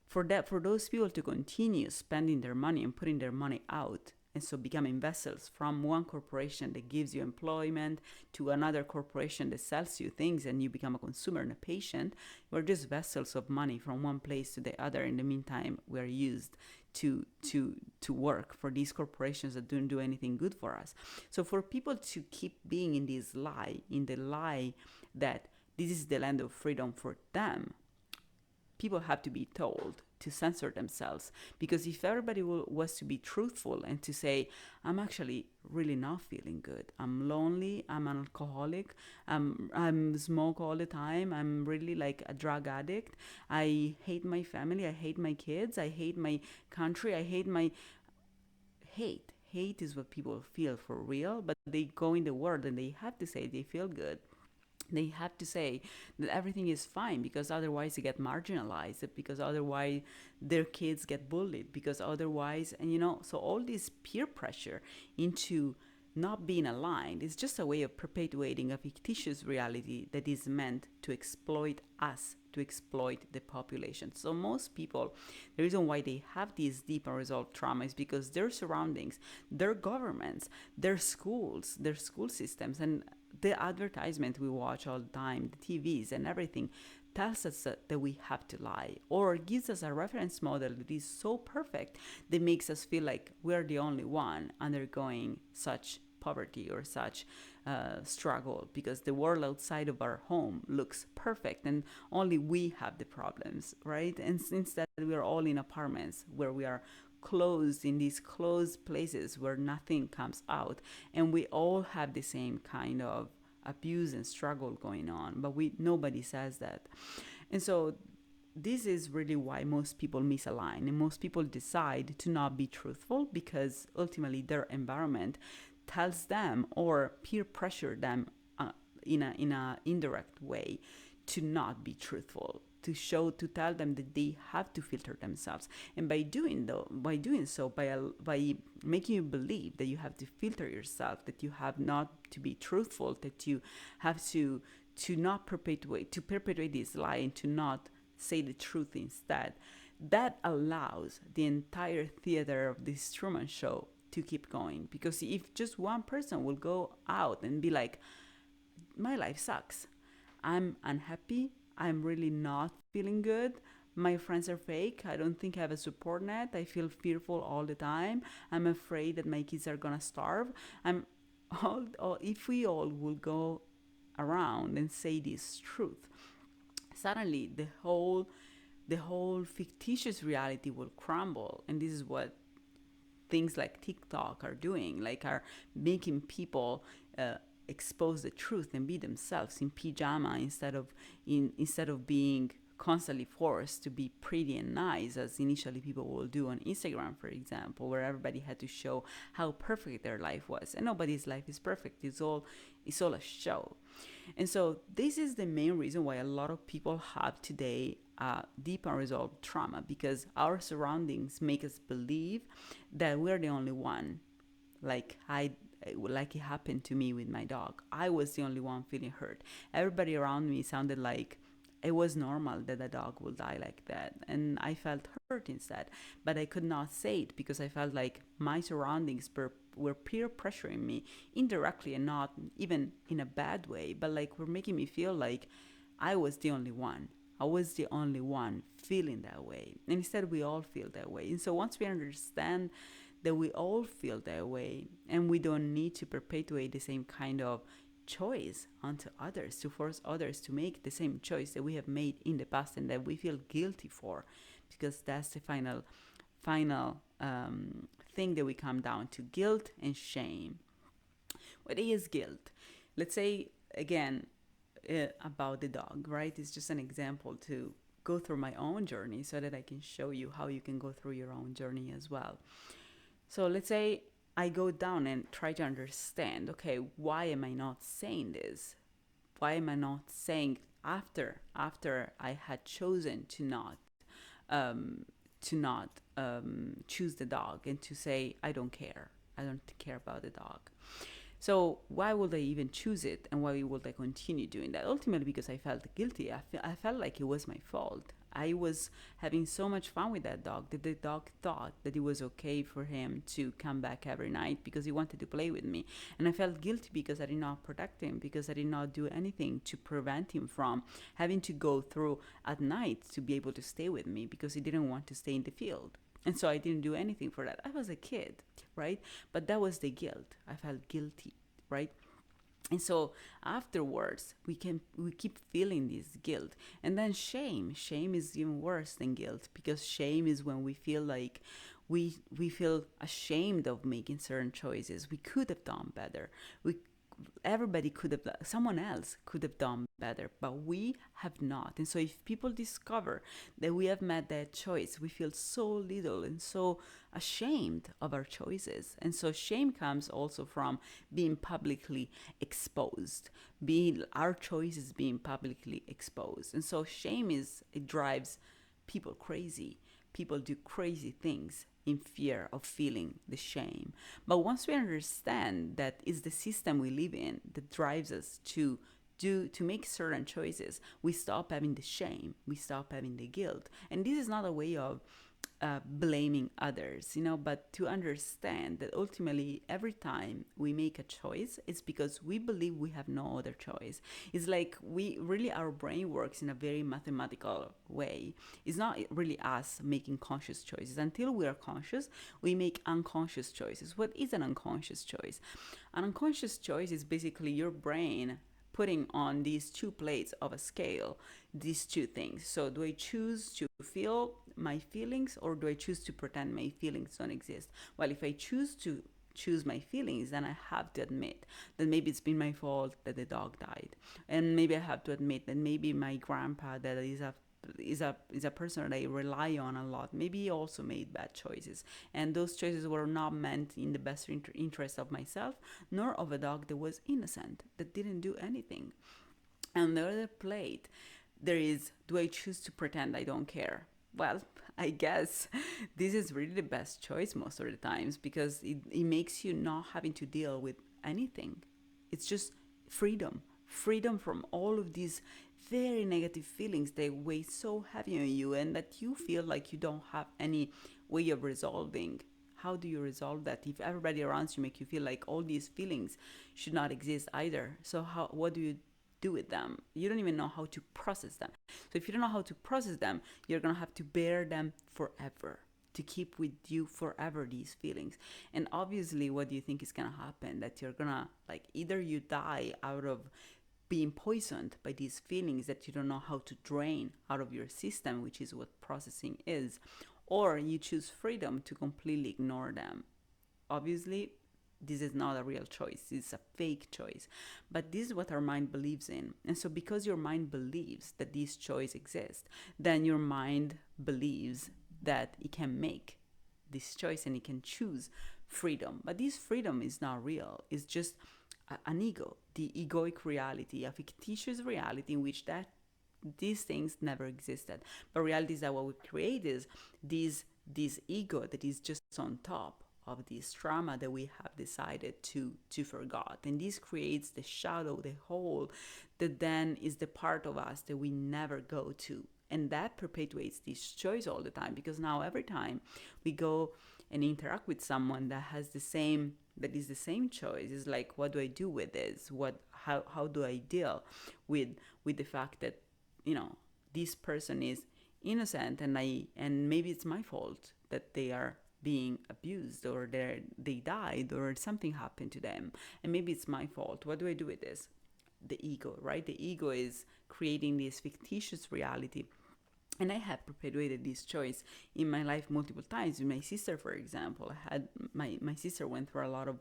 for those people to continue spending their money and putting their money out, and so becoming vessels from one corporation that gives you employment to another corporation that sells you things and you become a consumer and a patient. We're just vessels of money from one place to the other. In the meantime, we're used to work for these corporations that don't do anything good for us. So for people to keep being in this lie, in the lie that this is the land of freedom for them, people have to be told to censor themselves. Because if everybody was to be truthful and to say, I'm actually really not feeling good, I'm lonely, I'm an alcoholic, I'm smoke all the time, I'm really like a drug addict, I hate my family, I hate my kids, I hate my country, I hate my hate is what people feel for real. But they go in the world and they have to say they feel good, they have to say that everything is fine, because otherwise they get marginalized, because otherwise their kids get bullied, because otherwise, and so all this peer pressure into not being aligned is just a way of perpetuating a fictitious reality that is meant to exploit us, to exploit the population. So most people, the reason why they have these deep unresolved trauma is because their surroundings, their governments, their schools, their school systems, and the advertisement we watch all the time, the TVs and everything, tells us that we have to lie, or gives us a reference model that is so perfect that makes us feel like we're the only one undergoing such poverty or such struggle, because the world outside of our home looks perfect and only we have the problems, right? And instead, we're all in apartments where we are closed, in these closed places where nothing comes out, and we all have the same kind of abuse and struggle going on, but nobody says that. And so this is really why most people misalign and most people decide to not be truthful, because ultimately their environment tells them or peer pressure them in a indirect way to not be truthful, to tell them that they have to filter themselves. And by doing so, by making you believe that you have to filter yourself, that you have not to be truthful, that you have to not perpetuate this lie and to not say the truth instead, that allows the entire theater of this Truman Show to keep going. Because if just one person will go out and be like, my life sucks, I'm unhappy, I'm really not feeling good, my friends are fake, I don't think I have a support net, I feel fearful all the time, I'm afraid that my kids are gonna starve, I'm all if we all will go around and say this truth, suddenly the whole fictitious reality will crumble. And this is what things like TikTok are doing, like are making people uh, expose the truth and be themselves in pajama instead of being constantly forced to be pretty and nice, as initially people will do on Instagram, for example, where everybody had to show how perfect their life was. And nobody's life is perfect. It's all a show. And so this is the main reason why a lot of people have today deep unresolved trauma, because our surroundings make us believe that we're the only one. Like it happened to me with my dog. I was the only one feeling hurt. Everybody around me sounded like it was normal that a dog will die like that, and I felt hurt instead. But I could not say it because I felt like my surroundings were peer pressuring me indirectly, and not even in a bad way, but like were making me feel like I was the only one. I was the only one feeling that way. And instead, we all feel that way. And so once we understand that we all feel that way, and we don't need to perpetuate the same kind of choice onto others, to force others to make the same choice that we have made in the past and that we feel guilty for, because that's the final thing that we come down to: guilt and shame. What is guilt? Let's say again, about the dog, right? It's just an example to go through my own journey so that I can show you how you can go through your own journey as well. So let's say I go down and try to understand, okay, why am I not saying this? Why am I not saying after I had chosen um, to not choose the dog, and to say I don't care. I don't care about the dog. So why would I even choose it, and why would I continue doing that? Ultimately, because I felt guilty. I felt like it was my fault. I was having so much fun with that dog that the dog thought that it was okay for him to come back every night because he wanted to play with me. And I felt guilty because I did not protect him, because I did not do anything to prevent him from having to go through at night to be able to stay with me, because he didn't want to stay in the field. And so I didn't do anything for that. I was a kid, right? But that was the guilt. I felt guilty, right? And so afterwards, we keep feeling this guilt. And then shame is even worse than guilt, because shame is when we feel like we feel ashamed of making certain choices. We could have done better. Everybody could have, someone else could have done better, but we have not. And so if people discover that we have made that choice, we feel so little and so ashamed of our choices. And so shame comes also from being publicly exposed, being our choices being publicly exposed. And so it drives people crazy. People do crazy things in fear of feeling the shame. But once we understand that it's the system we live in that drives us to make certain choices, we stop having the shame, we stop having the guilt. And this is not a way of blaming others, but to understand that ultimately every time we make a choice, it's because we believe we have no other choice. It's like our brain works in a very mathematical way. It's not really us making conscious choices. Until we are conscious, we make unconscious choices. What is an unconscious choice? An unconscious choice is basically your brain putting on these two plates of a scale these two things. So do I choose to feel my feelings, or do I choose to pretend my feelings don't exist? Well, if I choose my feelings, then I have to admit that maybe it's been my fault that the dog died, and maybe I have to admit that maybe my grandpa, that is a person that I rely on a lot, maybe he also made bad choices, and those choices were not meant in the best interest of myself, nor of a dog that was innocent, that didn't do anything. And the other plate, there is, do I choose to pretend I don't care? Well, I guess this is really the best choice most of the times, because it makes you not having to deal with anything. It's just freedom from all of these very negative feelings that weigh so heavy on you, and that you feel like you don't have any way of resolving how do you resolve that if everybody around you make you feel like all these feelings should not exist either? So what do you do with them? You don't even know how to process them. So if you don't know how to process them, you're gonna have to bear them forever, to keep with you forever these feelings. And obviously, what do you think is gonna happen? That you're gonna, like, either you die out of being poisoned by these feelings that you don't know how to drain out of your system, which is what processing is, or you choose freedom to completely ignore them. Obviously, this is not a real choice, it's a fake choice, but this is what our mind believes in. And so because your mind believes that this choice exists, then your mind believes that it can make this choice and it can choose freedom. But this freedom is not real, it's just an ego, the egoic reality, a fictitious reality in which that these things never existed. But reality is that what we create is this ego that is just on top of this trauma that we have decided to forget. And this creates the shadow, the hole that then is the part of us that we never go to. And that perpetuates this choice all the time, because now every time we go and interact with someone that has the same, that is the same choice, is like, what do I do with this? How do I deal with the fact that, you know, this person is innocent, and maybe it's my fault that they are being abused, or they died, or something happened to them, and maybe it's my fault. What do I do with this? The ego, right? The ego is creating this fictitious reality. And I have perpetuated this choice in my life multiple times. With my sister, for example, I had my sister went through a lot of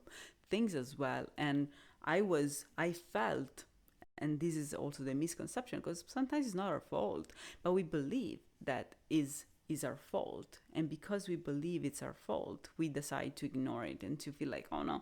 things as well, and I felt, and this is also the misconception, because sometimes it's not our fault, but we believe that is our fault, and because we believe it's our fault, we decide to ignore it and to feel like, oh no,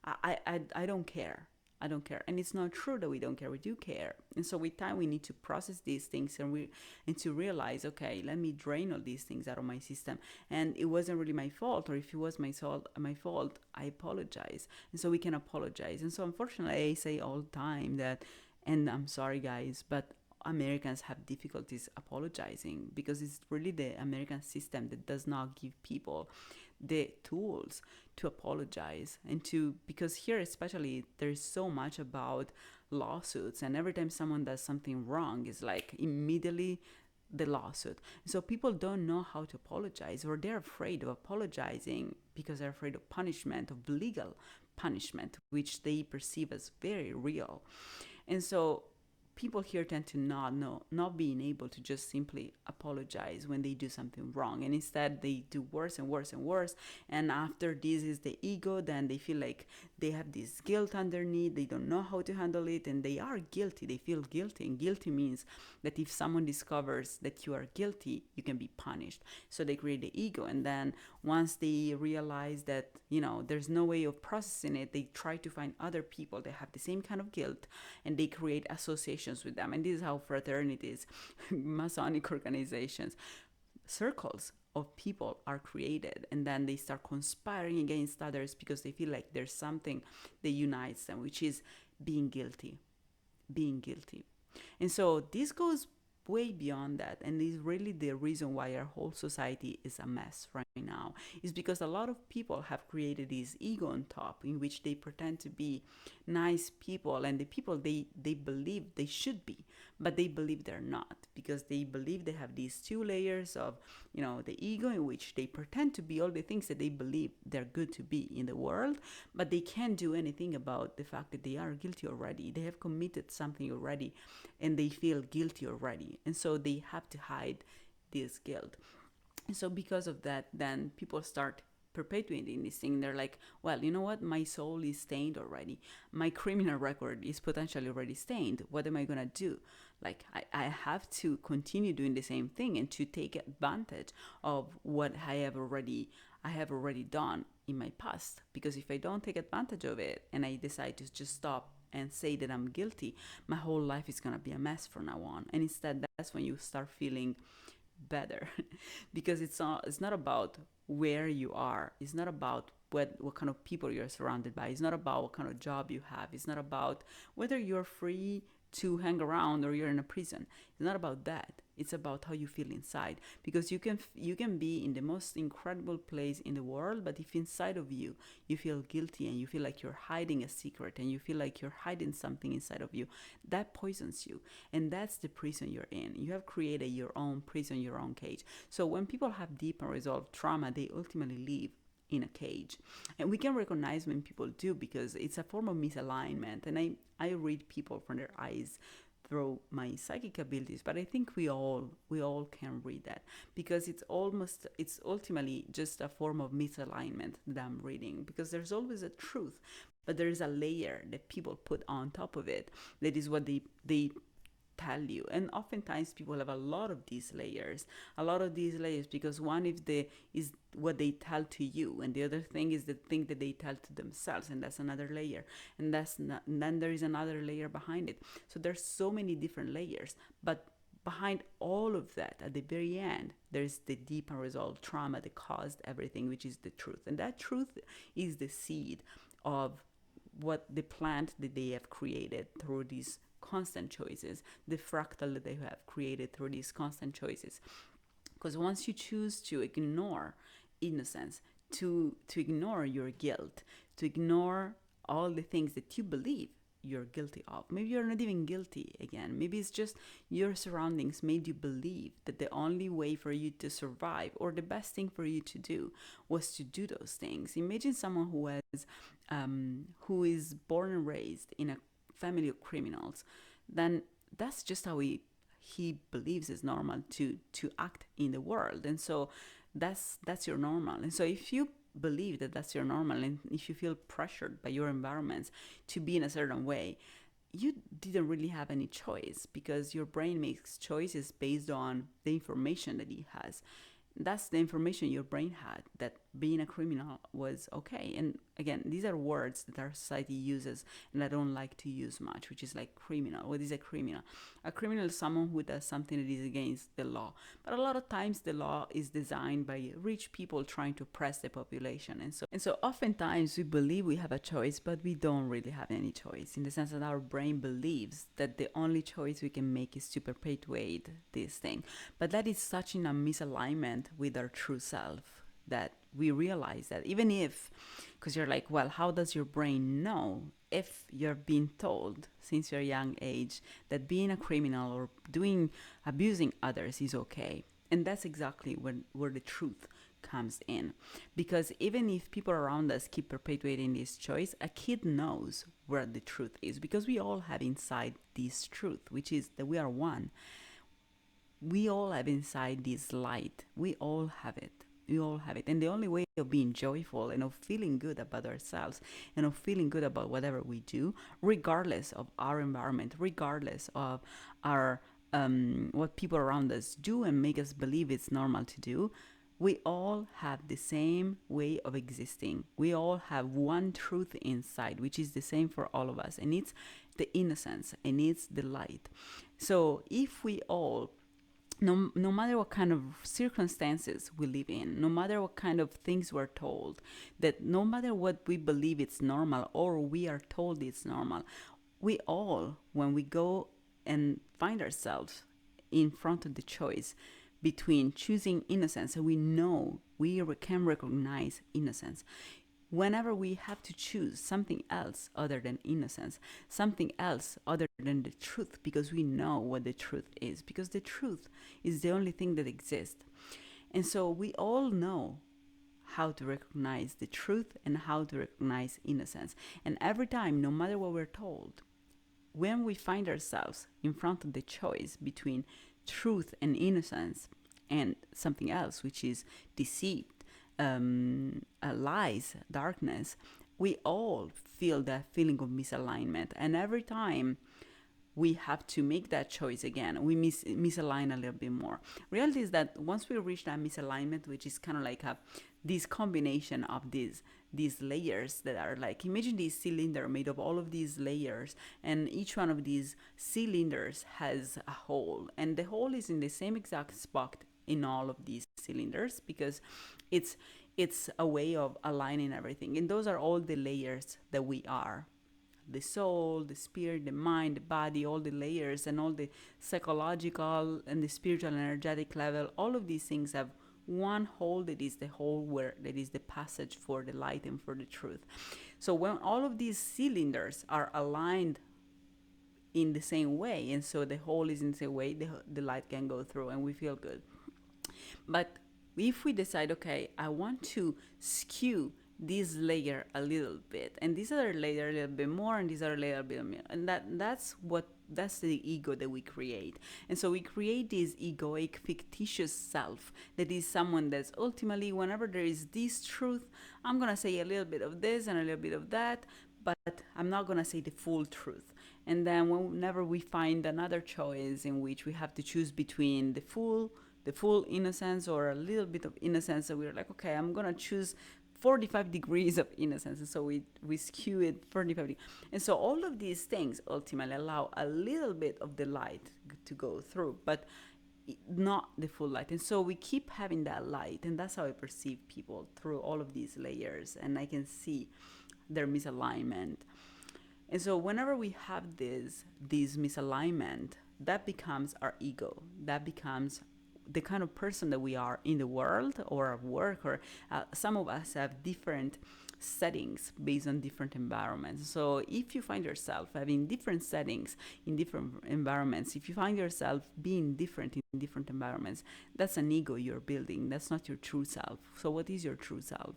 I don't care. I don't care. And it's not true that we don't care. We do care. And so with time we need to process these things, and to realize, okay, let me drain all these things out of my system. And it wasn't really my fault, or if it was my fault, I apologize. And so we can apologize. And so unfortunately, I say all the time that, and I'm sorry guys, but Americans have difficulties apologizing, because it's really the American system that does not give people the tools to apologize, and because here especially there's so much about lawsuits, and every time someone does something wrong, is like immediately the lawsuit. So people don't know how to apologize, or they're afraid of apologizing because they're afraid of punishment, of legal punishment, which they perceive as very real. And so people here tend to not being able to just simply apologize when they do something wrong, and instead they do worse and worse and worse. And after this is the ego, then they feel like they have this guilt underneath, they don't know how to handle it, and they are guilty, they feel guilty. And guilty means that if someone discovers that you are guilty, you can be punished. So they create the ego, and then once they realize that, you know, there's no way of processing it, they try to find other people that have the same kind of guilt, and they create associations with them. And this is how fraternities, Masonic organizations, circles of people are created, and then they start conspiring against others because they feel like there's something that unites them, which is being guilty. And so this goes way beyond that, and is really the reason why our whole society is a mess right now, is because a lot of people have created this ego on top, in which they pretend to be nice people, and the people they believe they should be, but they believe they're not, because they believe they have these two layers of, you know, the ego, in which they pretend to be all the things that they believe they're good to be in the world, but they can't do anything about the fact that they are guilty already. They have committed something already, and they feel guilty already, and so they have to hide this guilt. And so because of that, then people start perpetuating this thing. They're like, well, you know what, my soul is stained already, my criminal record is potentially already stained, what am I gonna do? Like, I have to continue doing the same thing, and to take advantage of what I have already done in my past, because if I don't take advantage of it, and I decide to just stop and say that I'm guilty, my whole life is gonna be a mess from now on. And instead, that's when you start feeling better because it's not about where you are, it's not about what kind of people you're surrounded by, it's not about what kind of job you have, it's not about whether you're free to hang around or you're in a prison, it's not about that. It's about how you feel inside, because you can be in the most incredible place in the world, but if inside of you you feel guilty and you feel like you're hiding a secret and you feel like you're hiding something inside of you, that poisons you. And that's the prison you're in. You have created your own prison, your own cage. So when people have deep and resolved trauma, they ultimately live in a cage. And we can recognize when people do, because it's a form of misalignment. And I read people from their eyes through my psychic abilities, but I think we all can read that, because it's ultimately just a form of misalignment that I'm reading, because there's always a truth, but there is a layer that people put on top of it that is what they tell you. And oftentimes people have a lot of these layers because one is what they tell to you, and the other thing is the thing that they tell to themselves, and that's another layer. And then there is another layer behind it. So there's so many different layers, but behind all of that, at the very end, there's the deep and resolved trauma that caused everything, which is the truth. And that truth is the seed of what the plant that they have created through these constant choices, the fractal that they have created through these constant choices. Because once you choose to ignore innocence, to ignore your guilt, to ignore all the things that you believe you're guilty of. Maybe you're not even guilty again. Maybe it's just your surroundings made you believe that the only way for you to survive, or the best thing for you to do, was to do those things. Imagine someone who is born and raised in a family of criminals. Then that's just how he believes is normal to act in the world, and so that's your normal. And so if you believe that that's your normal, and if you feel pressured by your environments to be in a certain way, you didn't really have any choice, because your brain makes choices based on the information that it has. That's the information your brain had, that being a criminal was okay. And again, these are words that our society uses and I don't like to use much, which is like criminal. What is a criminal? A criminal is someone who does something that is against the law. But a lot of times the law is designed by rich people trying to oppress the population. And so oftentimes we believe we have a choice, but we don't really have any choice, in the sense that our brain believes that the only choice we can make is to perpetuate this thing. But that is such in a misalignment with our true self that we realize that, even if, because you're like, well, how does your brain know if you're being told since your young age that being a criminal or abusing others is okay? And that's exactly where the truth comes in. Because even if people around us keep perpetuating this choice, a kid knows where the truth is, because we all have inside this truth, which is that we are one. We all have inside this light. We all have it. We all have it. And the only way of being joyful and of feeling good about ourselves and of feeling good about whatever we do, regardless of our environment, regardless of our what people around us do and make us believe it's normal to do, we all have the same way of existing. We all have one truth inside, which is the same for all of us. And it's the innocence, and it's the light. So if we all, no matter what kind of circumstances we live in, no matter what kind of things we're told, that no matter what we believe it's normal or we are told it's normal, we all, when we go and find ourselves in front of the choice between choosing innocence, and we know we can recognize innocence, whenever we have to choose something else other than innocence, something else other than the truth, because we know what the truth is, because the truth is the only thing that exists. And so we all know how to recognize the truth and how to recognize innocence. And every time, no matter what we're told, when we find ourselves in front of the choice between truth and innocence and something else, which is deceit, lies, darkness, we all feel that feeling of misalignment. And every time we have to make that choice again, we misalign a little bit more. Reality is that once we reach that misalignment, which is kind of like this combination of these layers that are like, imagine this cylinder made of all of these layers, and each one of these cylinders has a hole, and the hole is in the same exact spot in all of these cylinders, because it's a way of aligning everything. And those are all the layers that we are. the soul, the spirit, the mind, the body, all the layers, and all the psychological and the spiritual and energetic level, all of these things have one whole that is the whole, where that is the passage for the light and for the truth. So when all of these cylinders are aligned in the same way, and so the whole is in the same way, the light can go through and we feel good. But if we decide, okay, I want to skew this layer a little bit, and this other layer a little bit more, and this other layer a bit more, and that's the ego that we create. And so we create this egoic, fictitious self that is someone that's ultimately, whenever there is this truth, I'm gonna say a little bit of this and a little bit of that, but I'm not gonna say the full truth. And then whenever we find another choice in which we have to choose between the full innocence or a little bit of innocence, so we're like, okay, I'm gonna choose 45 degrees of innocence, and so we skew it 45 degrees. And so all of these things ultimately allow a little bit of the light to go through, but not the full light. And so we keep having that light, and that's how I perceive people through all of these layers, and I can see their misalignment. And so whenever we have this misalignment, that becomes our ego. That becomes the kind of person that we are in the world or at work, or some of us have different settings based on different environments. So if you find yourself having different settings in different environments, if you find yourself being different in different environments, that's an ego you're building. That's not your true self. So what is your true self?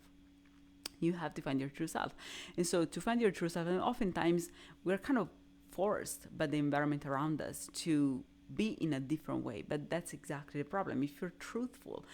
You have to find your true self. And so to find your true self, and oftentimes we're kind of forced by the environment around us to be in a different way. But that's exactly the problem. If you're truthful,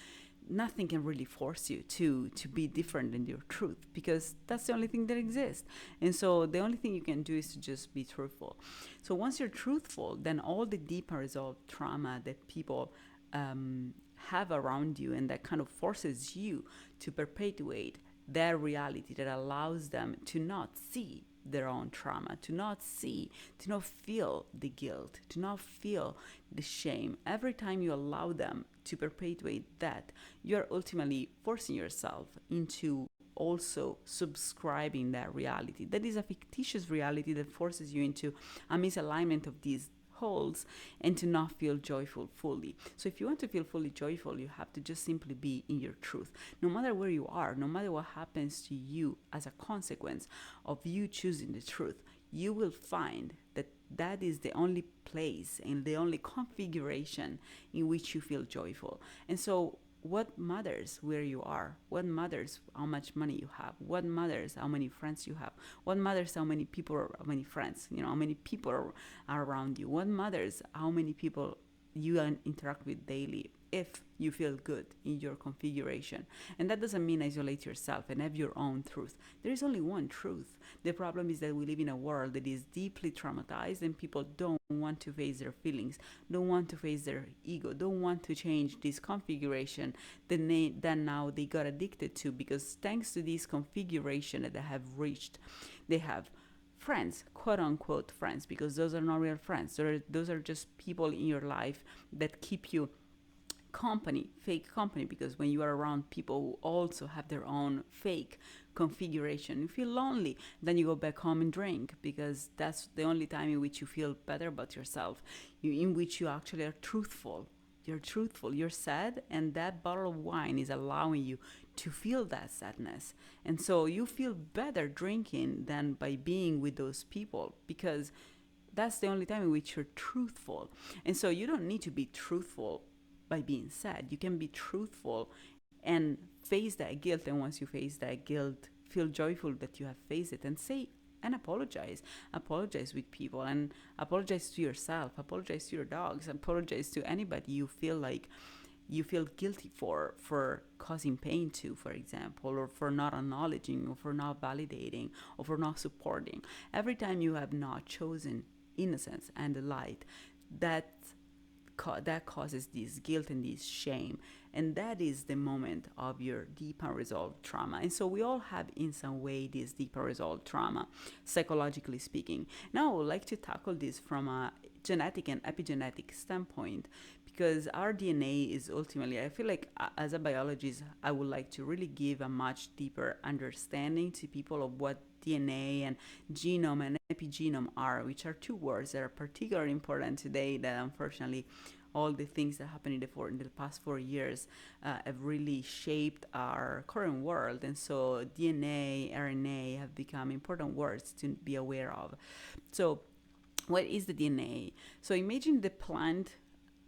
nothing can really force you to be different than your truth, because that's the only thing that exists. And so the only thing you can do is to just be truthful. So once you're truthful, then all the deep unresolved trauma that people have around you, and that kind of forces you to perpetuate their reality, that allows them to not see their own trauma, to not feel the guilt, to not feel the shame. Every time you allow them to perpetuate that, you're ultimately forcing yourself into also subscribing that reality. That is a fictitious reality that forces you into a misalignment of these holds, and to not feel joyful fully. So if you want to feel fully joyful, you have to just simply be in your truth. No matter where you are, no matter what happens to you as a consequence of you choosing the truth, you will find that that is the only place and the only configuration in which you feel joyful. And so what matters where you are? What matters how much money you have? What matters how many friends you have? What matters how many people or how many friends, how many people are around you? What matters how many people you interact with daily, if you feel good in your configuration? And that doesn't mean isolate yourself and have your own truth. There is only one truth. The problem is that we live in a world that is deeply traumatized, and people don't want to face their feelings, don't want to face their ego, don't want to change this configuration that now they got addicted to, because thanks to this configuration that they have reached, they have friends, quote unquote friends, because those are not real friends. Those are just people in your life that keep you company, fake company, because when you are around people who also have their own fake configuration, you feel lonely. Then you go back home and drink, because that's the only time in which you feel better about yourself, in which you actually are truthful. You're truthful, you're sad, and that bottle of wine is allowing you to feel that sadness. And so you feel better drinking than by being with those people, because that's the only time in which you're truthful. And so you don't need to be truthful by being sad. You can be truthful and face that guilt. And once you face that guilt, feel joyful that you have faced it, and say and apologize. Apologize with people, and apologize to yourself, apologize to your dogs, apologize to anybody you feel like you feel guilty for causing pain to, for example, or for not acknowledging, or for not validating, or for not supporting. Every time you have not chosen innocence and the light, that causes this guilt and this shame, and that is the moment of your deep unresolved trauma. And so we all have in some way this deep unresolved trauma, psychologically speaking. Now I would like to tackle this from a genetic and epigenetic standpoint, because our DNA is ultimately, I feel like as a biologist, I would like to really give a much deeper understanding to people of what DNA and genome and epigenome are, which are two words that are particularly important today, that unfortunately all the things that happened in the past 4 years have really shaped our current world. And so DNA, RNA have become important words to be aware of. So what is the DNA? So imagine the plant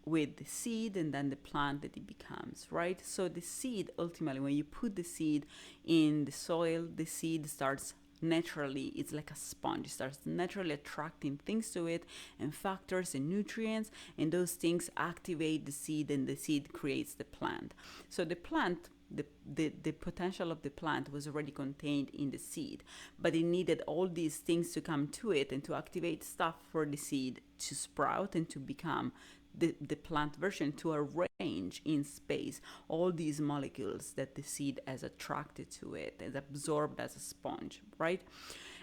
with the seed and then the plant that it becomes, right? So the seed, ultimately, when you put the seed in the soil, the seed starts naturally, it's like a sponge, it starts naturally attracting things to it, and factors and nutrients, and those things activate the seed, and the seed creates the plant. So the plant, the potential of the plant was already contained in the seed, but it needed all these things to come to it and to activate stuff for the seed to sprout and to become the plant version, to arrange in space all these molecules that the seed has attracted to it, has absorbed as a sponge, right?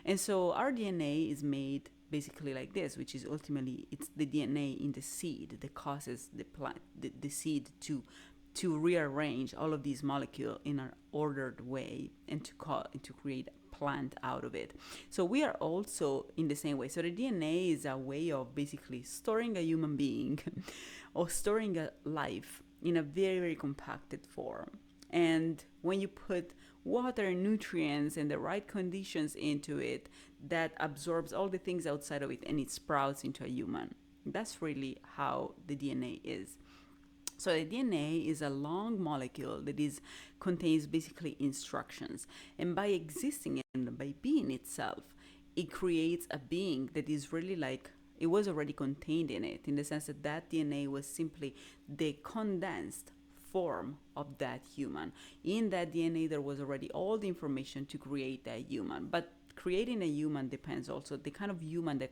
And so our DNA is made basically like this, which is ultimately it's the DNA in the seed that causes the plant, the seed to rearrange all of these molecules in an ordered way and to create a plant out of it. So we are also in the same way. So the DNA is a way of basically storing a human being or storing a life in a very, very compacted form. And when you put water and nutrients and the right conditions into it, that absorbs all the things outside of it and it sprouts into a human. That's really how the DNA is. So the DNA is a long molecule that contains basically instructions. And by existing and by being itself, it creates a being that is really like it was already contained in it, in the sense that that DNA was simply the condensed form of that human. In that DNA, there was already all the information to create that human. But creating a human depends also, the kind of human that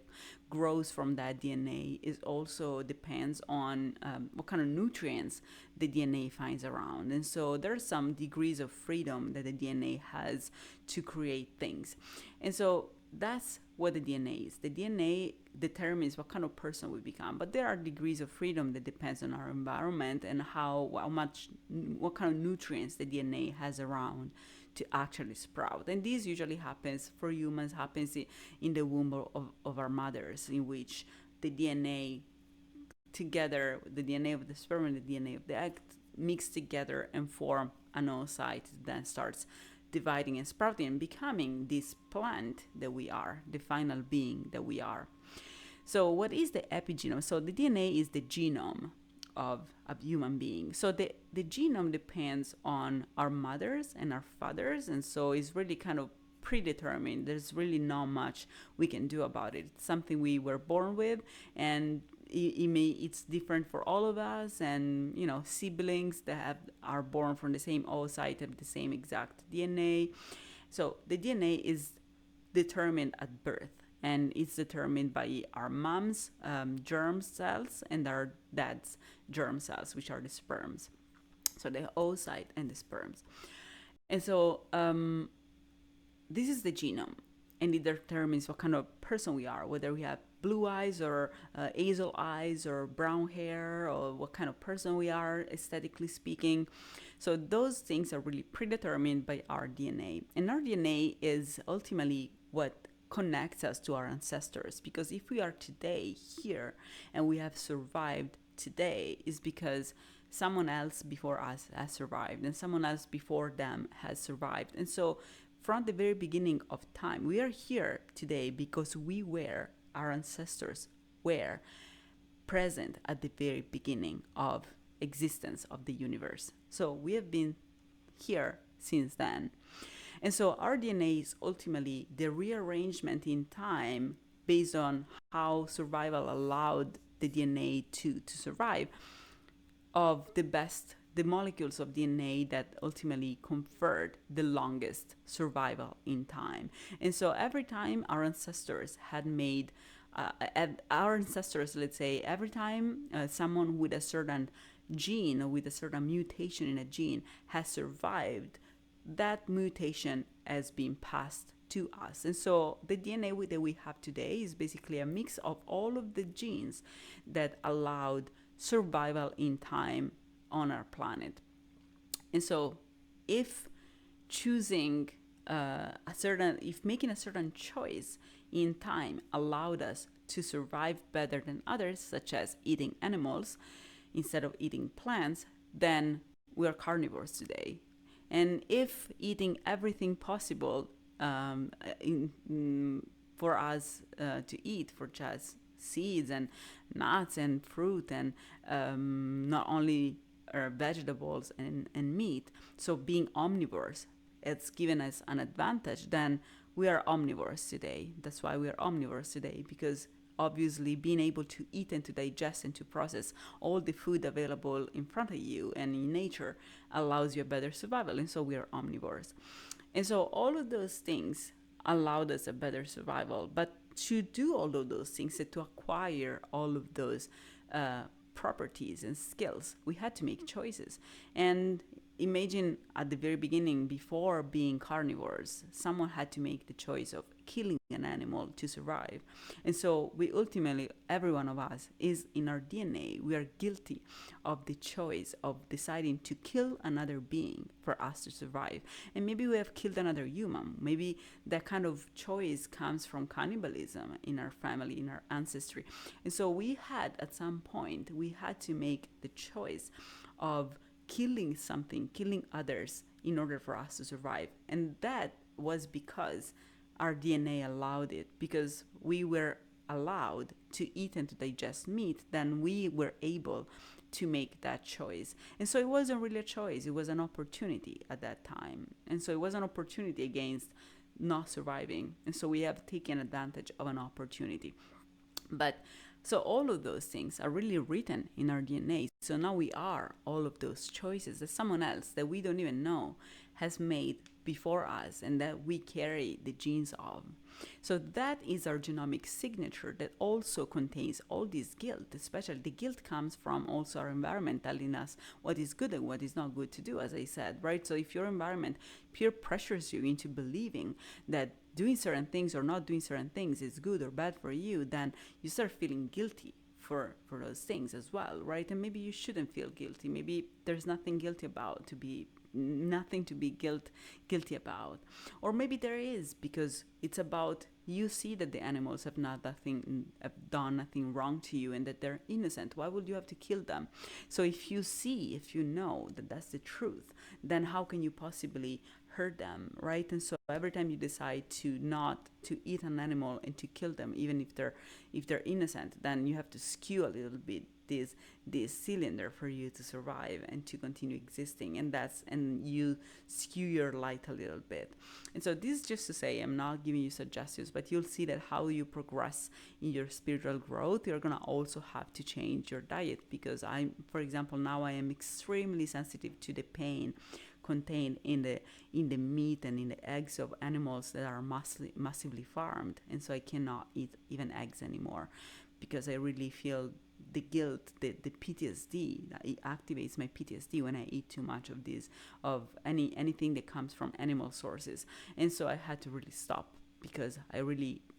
grows from that DNA is also depends on what kind of nutrients the DNA finds around. And so there are some degrees of freedom that the DNA has to create things. And so that's what the DNA is. The DNA determines what kind of person we become, but there are degrees of freedom that depends on our environment and how much, what kind of nutrients the DNA has around to actually sprout. And this usually happens for humans, happens in the womb of our mothers, in which the DNA together, the DNA of the sperm and the DNA of the egg mix together and form an oocyte that then starts dividing and sprouting and becoming this plant that we are, the final being that we are. So what is the epigenome? So the DNA is the genome of a human being. So the genome depends on our mothers and our fathers, and so it's really kind of predetermined. There's really not much we can do about it. It's something we were born with, and it's different for all of us. And siblings that are born from the same oocyte have the same exact DNA. So the DNA is determined at birth, and it's determined by our mom's germ cells and our dad's germ cells, which are the sperms. So the oocyte and the sperms. And so this is the genome, and it determines what kind of person we are, whether we have blue eyes or hazel eyes or brown hair, or what kind of person we are, aesthetically speaking. So those things are really predetermined by our DNA. And our DNA is ultimately what connects us to our ancestors, because if we are today here and we have survived today, is because someone else before us has survived and someone else before them has survived. And so from the very beginning of time, we are here today because our ancestors were present at the very beginning of existence of the universe. So we have been here since then. And so our DNA is ultimately the rearrangement in time based on how survival allowed the DNA to survive, of the molecules of DNA that ultimately conferred the longest survival in time. And so every time our ancestors had made, let's say, every time someone with a certain gene or with a certain mutation in a gene has survived, that mutation has been passed to us. And so the DNA that we have today is basically a mix of all of the genes that allowed survival in time on our planet. And so if choosing if making a certain choice in time allowed us to survive better than others, such as eating animals instead of eating plants, then we are carnivores today. And if eating everything possible for us to eat, for just seeds and nuts and fruit and not only vegetables and meat, so being omnivores, it's given us an advantage, then we are omnivores today. That's why we are omnivores today, because obviously being able to eat and to digest and to process all the food available in front of you and in nature allows you a better survival. And so we are omnivores. And so all of those things allowed us a better survival. But to do all of those things, to acquire all of those properties and skills, we had to make choices. And imagine at the very beginning, before being carnivores, someone had to make the choice of killing an animal to survive. And so we ultimately, every one of us is in our DNA, we are guilty of the choice of deciding to kill another being for us to survive. And maybe we have killed another human. Maybe that kind of choice comes from cannibalism in our family, in our ancestry. And so we had, at some point, we had to make the choice of killing something, killing others in order for us to survive. And that was because our DNA allowed it, because we were allowed to eat and to digest meat, then we were able to make that choice. And so it wasn't really a choice, it was an opportunity at that time. And so it was an opportunity against not surviving. And so we have taken advantage of an opportunity. But so all of those things are really written in our DNA. So now we are all of those choices that someone else that we don't even know has made before us and that we carry the genes of. So that is our genomic signature that also contains all this guilt. Especially the guilt comes from also our environment telling us what is good and what is not good to do, as I said, right? So if your environment peer pressures you into believing that doing certain things or not doing certain things is good or bad for you, then you start feeling guilty for those things as well, right? And maybe you shouldn't feel guilty. Maybe there's nothing guilty about to be nothing to be guilty about. Or maybe there is, because it's about you see that the animals have done nothing wrong to you and that they're innocent. Why would you have to kill them? So if you know that that's the truth, then how can you possibly hurt them, right? And so every time you decide to not to eat an animal and to kill them, even if they're innocent, then you have to skew a little bit this cylinder for you to survive and to continue existing, and you skew your light a little bit. And so this is just to say, I'm not giving you suggestions, but you'll see that how you progress in your spiritual growth, you're gonna also have to change your diet, because for example, now I am extremely sensitive to the pain contained in the meat and in the eggs of animals that are massively farmed. And so I cannot eat even eggs anymore, because I really feel the guilt, the PTSD. It activates my PTSD when I eat too much of anything that comes from animal sources. And so I had to really stop, because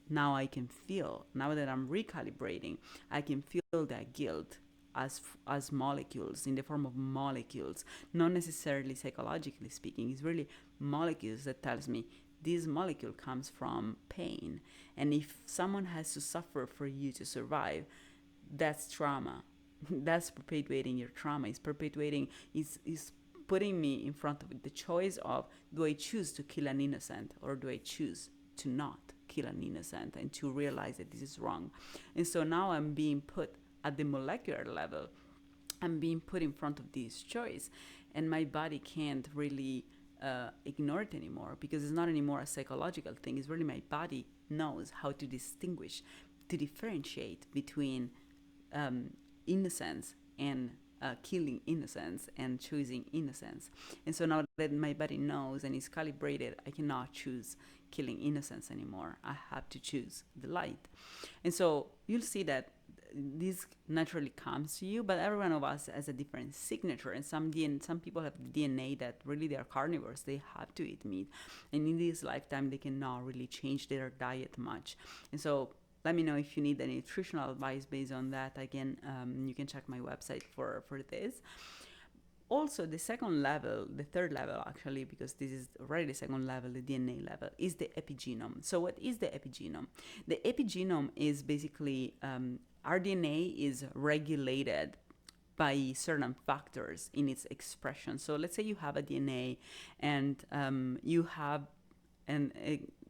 now I can feel, now that I'm recalibrating, I can feel that guilt as molecules, in the form of molecules, not necessarily psychologically speaking. It's really molecules that tells me this molecule comes from pain. And if someone has to suffer for you to survive, that's trauma. That's perpetuating your trauma. Is putting me in front of the choice of, do I choose to kill an innocent, or do I choose to not kill an innocent, and to realize that this is wrong. And so now I'm being put at the molecular level, I'm being put in front of this choice, and my body can't really ignore it anymore, because it's not anymore a psychological thing. It's really my body knows how to distinguish, to differentiate between innocence and killing innocence and choosing innocence. And so now that my body knows and is calibrated, I cannot choose killing innocence anymore. I have to choose the light. And so you'll see that this naturally comes to you, but every one of us has a different signature. And some people have DNA that really they are carnivores. They have to eat meat, and in this lifetime they cannot really change their diet much. And so let me know if you need any nutritional advice based on that. Again, you can check my website for this. also the second level, the third level actually, because this is already the second level, the DNA level, is the epigenome. So what is the epigenome? The epigenome is basically our DNA is regulated by certain factors in its expression. So let's say you have a DNA and and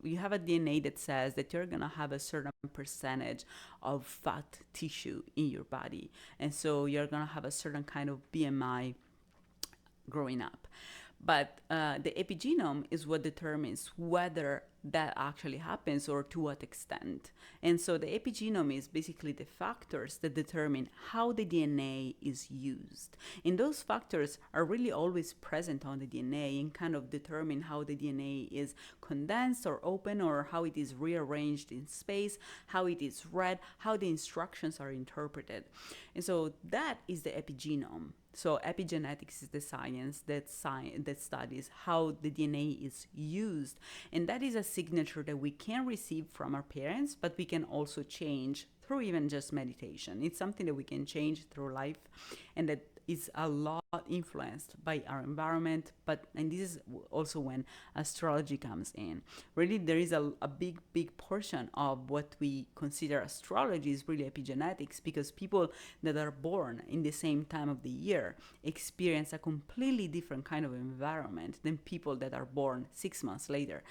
you have a DNA that says that you're gonna have a certain percentage of fat tissue in your body, and so you're gonna have a certain kind of BMI growing up. But the epigenome is what determines whether that actually happens or to what extent. And so the epigenome is basically the factors that determine how the DNA is used. And those factors are really always present on the DNA and kind of determine how the DNA is condensed or open, or how it is rearranged in space, how it is read, how the instructions are interpreted. And so that is the epigenome. So epigenetics is the science that studies how the DNA is used, and that is a signature that we can receive from our parents, but we can also change through even just meditation. It's something that we can change through life, and that is a lot influenced by our environment. And this is also when astrology comes in. Really, there is a big portion of what we consider astrology is really epigenetics, because people that are born in the same time of the year experience a completely different kind of environment than people that are born 6 months later.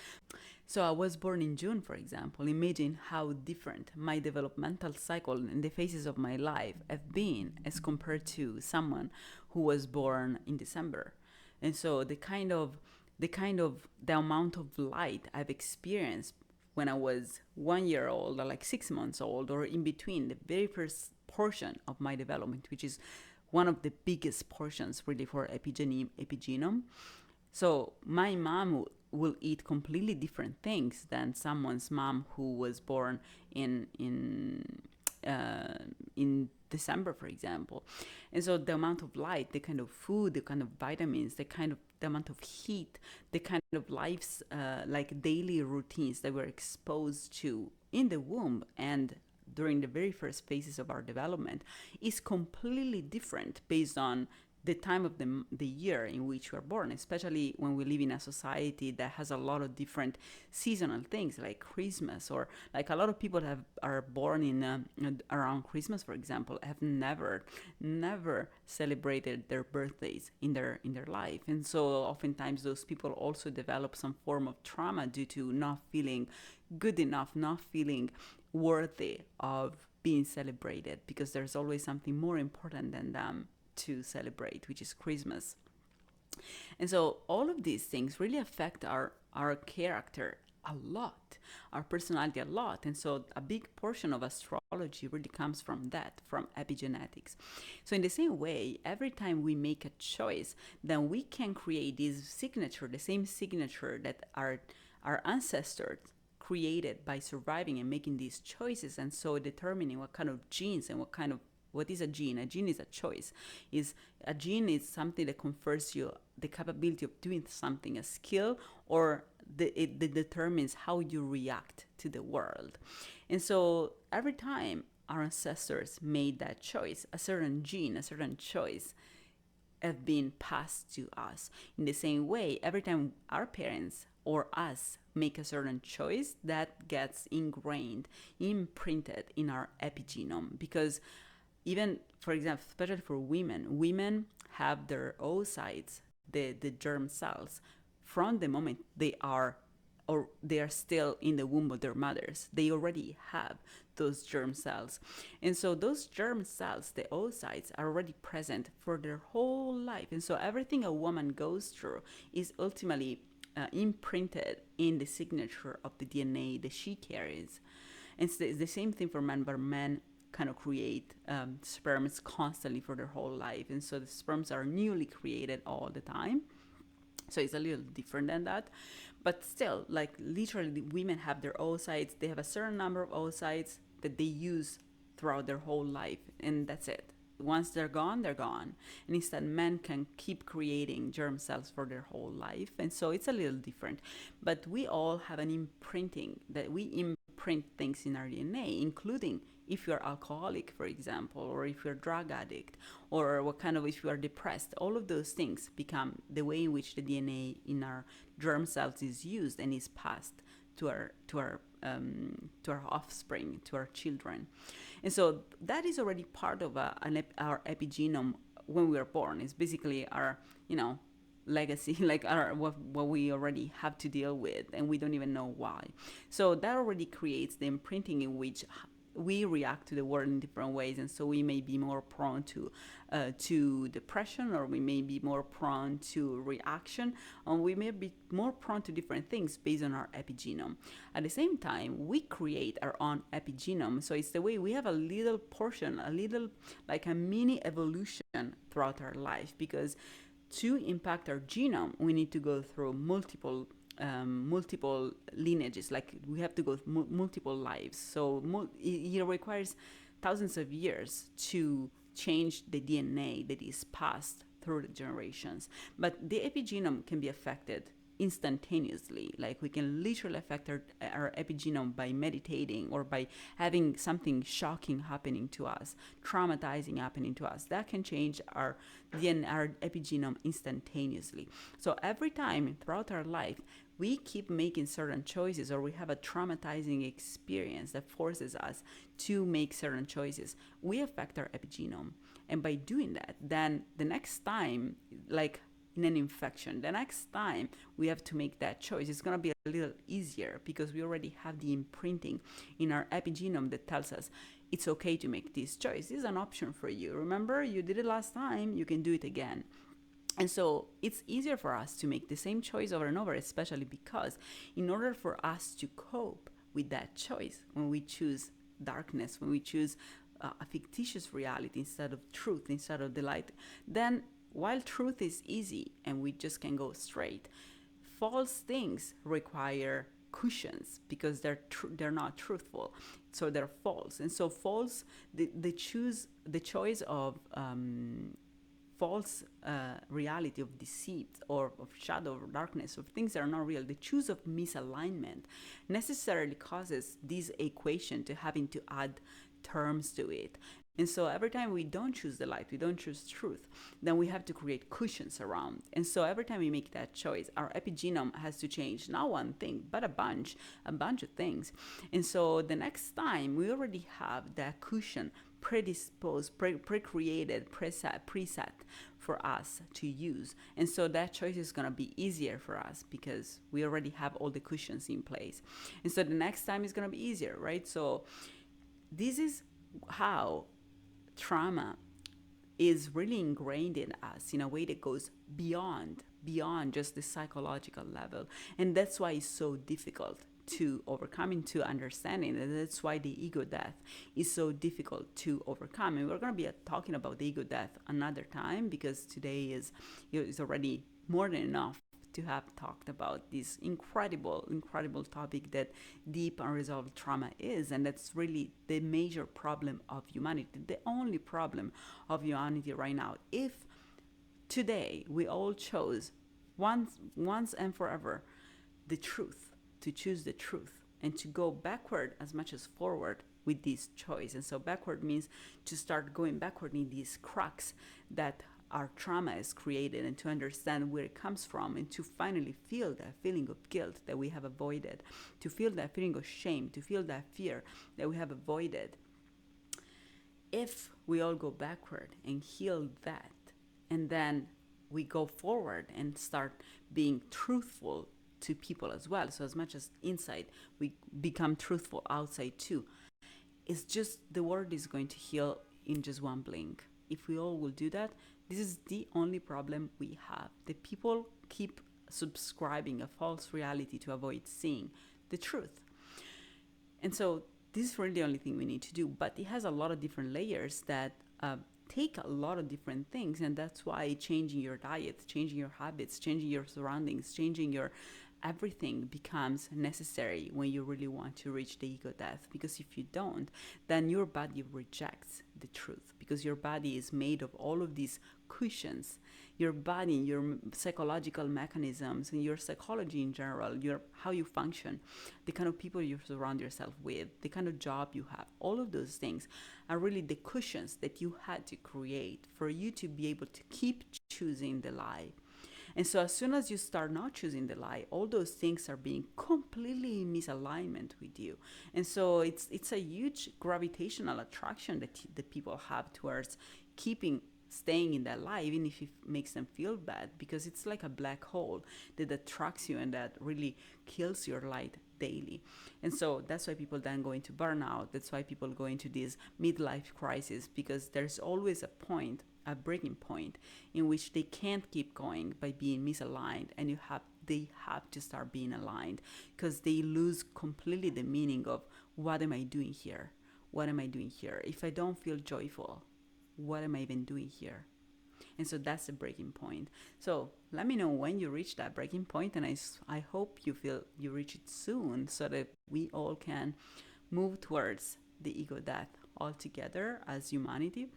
So I was born in June, for example. Imagine how different my developmental cycle and the phases of my life have been as compared to someone who was born in December. And so the amount of light I've experienced when I was 1 year old, or like 6 months old, or in between the very first portion of my development, which is one of the biggest portions really for epigenome. So my mom will eat completely different things than someone's mom who was born in December, for example. And so the amount of light, the kind of food, the kind of vitamins, the amount of heat, the kind of lives, like daily routines that we're exposed to in the womb and during the very first phases of our development is completely different based on the time of the year in which we're born, especially when we live in a society that has a lot of different seasonal things like Christmas, or like a lot of people are born in around Christmas, for example, have never celebrated their birthdays in their life. And so oftentimes those people also develop some form of trauma due to not feeling good enough, not feeling worthy of being celebrated, because there's always something more important than them to celebrate, which is Christmas. And so all of these things really affect our character a lot, our personality a lot. And so a big portion of astrology really comes from that, from epigenetics. So in the same way, every time we make a choice, then we can create this signature, the same signature that our ancestors created by surviving and making these choices, and so determining what kind of genes and what is a gene? A gene is a choice. A gene is something that confers you the capability of doing something, a skill, or it determines how you react to the world. And so every time our ancestors made that choice, a certain gene, a certain choice have been passed to us. In the same way, every time our parents or us make a certain choice, that gets ingrained, imprinted in our epigenome. Because even, for example, especially for women have their oocytes, the germ cells, from the moment they are still in the womb of their mothers. They already have those germ cells. And so those germ cells, the oocytes, are already present for their whole life. And so everything a woman goes through is ultimately imprinted in the signature of the DNA that she carries. And it's the same thing for men, but men kind of create sperms constantly for their whole life. And so the sperms are newly created all the time. So it's a little different than that. But still, like literally, women have their oocytes. They have a certain number of oocytes that they use throughout their whole life. And that's it. Once they're gone, they're gone. And instead, men can keep creating germ cells for their whole life. And so it's a little different. But we all have an imprinting that we imprint things in our DNA, including if you're alcoholic, for example, or if you're drug addict, or what kind of, if you are depressed. All of those things become the way in which the DNA in our germ cells is used and is passed to our offspring, to our children. And so that is already part of our epigenome when we are born. It's basically our, legacy, like what we already have to deal with, and we don't even know why. So that already creates the imprinting in which we react to the world in different ways, and so we may be more prone to depression, or we may be more prone to reaction, and we may be more prone to different things based on our epigenome. At the same time, we create our own epigenome, so it's the way we have a little portion, a little, like a mini evolution throughout our life, because to impact our genome, we need to go through multiple lineages. Like we have to go multiple lives. So it requires thousands of years to change the DNA that is passed through the generations. But the epigenome can be affected instantaneously. Like we can literally affect our epigenome by meditating, or by having something shocking happening to us, traumatizing happening to us. That can change our DNA, our epigenome instantaneously. So every time throughout our life we keep making certain choices, or we have a traumatizing experience that forces us to make certain choices, we affect our epigenome. And by doing that, then the next time, like in an infection, the next time we have to make that choice, it's going to be a little easier, because we already have the imprinting in our epigenome that tells us it's okay to make this choice. This is an option for you. Remember, you did it last time, you can do it again. And so it's easier for us to make the same choice over and over, especially because in order for us to cope with that choice, when we choose darkness, when we choose a fictitious reality instead of truth, instead of the light, then while truth is easy and we just can go straight, false things require cushions, because they're not truthful, so they're false. And so false, the choice of false reality, of deceit, or of shadow, or darkness, of things that are not real, the choose of misalignment necessarily causes this equation to having to add terms to it. And so every time we don't choose the light, we don't choose truth, then we have to create cushions around. And so every time we make that choice, our epigenome has to change, not one thing, but a bunch of things. And so the next time, we already have that cushion predisposed, pre-created, preset for us to use. And so that choice is going to be easier for us, because we already have all the cushions in place. And so the next time is going to be easier, right? So this is how trauma is really ingrained in us in a way that goes beyond just the psychological level. And that's why it's so difficult to overcome, into understanding. And that's why the ego death is so difficult to overcome. And we're going to be talking about the ego death another time, because today is already more than enough to have talked about this incredible topic that deep unresolved trauma is. And that's really the major problem of humanity, the only problem of humanity right now. If today we all chose once and forever the truth, to choose the truth, and to go backward as much as forward with this choice. And so backward means to start going backward in these cracks that our trauma is created, and to understand where it comes from, and to finally feel that feeling of guilt that we have avoided, to feel that feeling of shame, to feel that fear that we have avoided. If we all go backward and heal that, and then we go forward and start being truthful to people as well, so as much as inside, we become truthful outside too, it's just, the world is going to heal in just one blink. If we all will do that, this is the only problem we have. The people keep subscribing a false reality to avoid seeing the truth. And so this is really the only thing we need to do. But it has a lot of different layers that take a lot of different things. And that's why changing your diet, changing your habits, changing your surroundings, changing your everything becomes necessary when you really want to reach the ego death. Because if you don't, then your body rejects the truth, because your body is made of all of these cushions. Your body, your psychological mechanisms, and your psychology in general, your how you function, the kind of people you surround yourself with, the kind of job you have, all of those things are really the cushions that you had to create for you to be able to keep choosing the lie. And so as soon as you start not choosing the lie, all those things are being completely in misalignment with you. And so it's a huge gravitational attraction that people have towards staying in that lie, even if it makes them feel bad, because it's like a black hole that attracts you and that really kills your light daily. And so that's why people then go into burnout. That's why people go into this midlife crisis, because there's always a breaking point in which they can't keep going by being misaligned, and they have to start being aligned, because they lose completely the meaning of, what am I doing here? What am I doing here? If I don't feel joyful, what am I even doing here? And so that's the breaking point. So let me know when you reach that breaking point, and I hope you reach it soon, so that we all can move towards the ego death all together as humanity.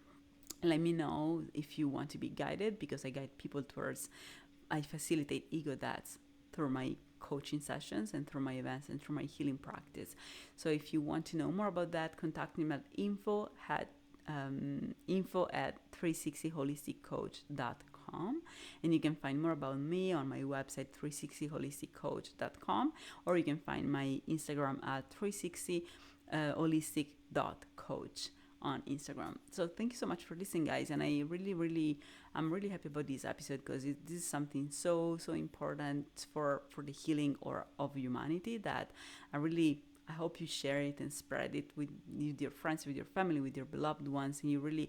Let me know if you want to be guided, because I facilitate ego deaths through my coaching sessions and through my events and through my healing practice. So if you want to know more about that, contact me at info at 360holisticcoach.com, and you can find more about me on my website 360holisticcoach.com, or you can find my Instagram at 360holistic.coach on Instagram. So thank you so much for listening, guys, and I'm really happy about this episode, because this is something so important for the healing of humanity, that I hope you share it and spread it with your friends, with your family, with your beloved ones, and you really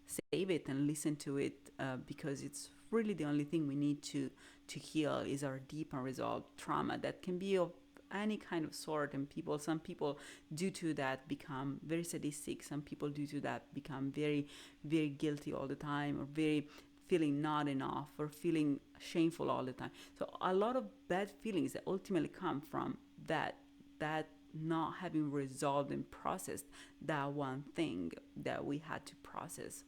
save it and listen to it, because it's really the only thing we need to heal is our deep unresolved trauma, that can be of any kind of sort. And some people due to that become very sadistic. Some people due to that become very, very guilty all the time, or very feeling not enough, or feeling shameful all the time. So a lot of bad feelings that ultimately come from that not having resolved and processed that one thing that we had to process,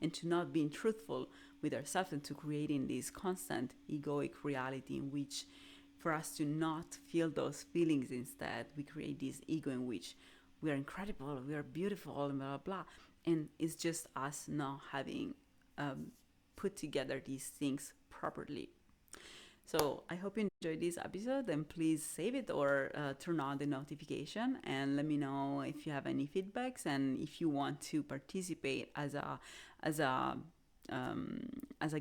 and to not being truthful with ourselves, and to creating this constant egoic reality in which, for us to not feel those feelings, instead we create this ego in which we are incredible, we are beautiful, and blah blah blah. And it's just us not having put together these things properly. So I hope you enjoyed this episode, and please save it, or turn on the notification, and let me know if you have any feedbacks, and if you want to participate as a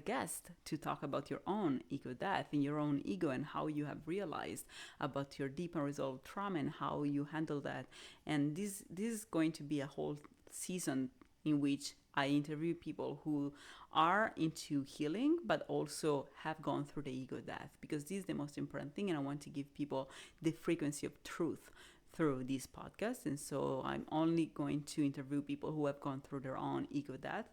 guest to talk about your own ego death and your own ego, and how you have realized about your deep unresolved trauma and how you handle that. And this is going to be a whole season in which I interview people who are into healing, but also have gone through the ego death, because this is the most important thing, and I want to give people the frequency of truth through this podcast. And so I'm only going to interview people who have gone through their own ego death.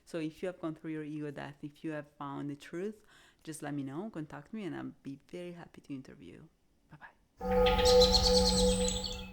So if you have gone through your ego death, if you have found the truth, just let me know, contact me, and I'll be very happy to interview you. Bye bye.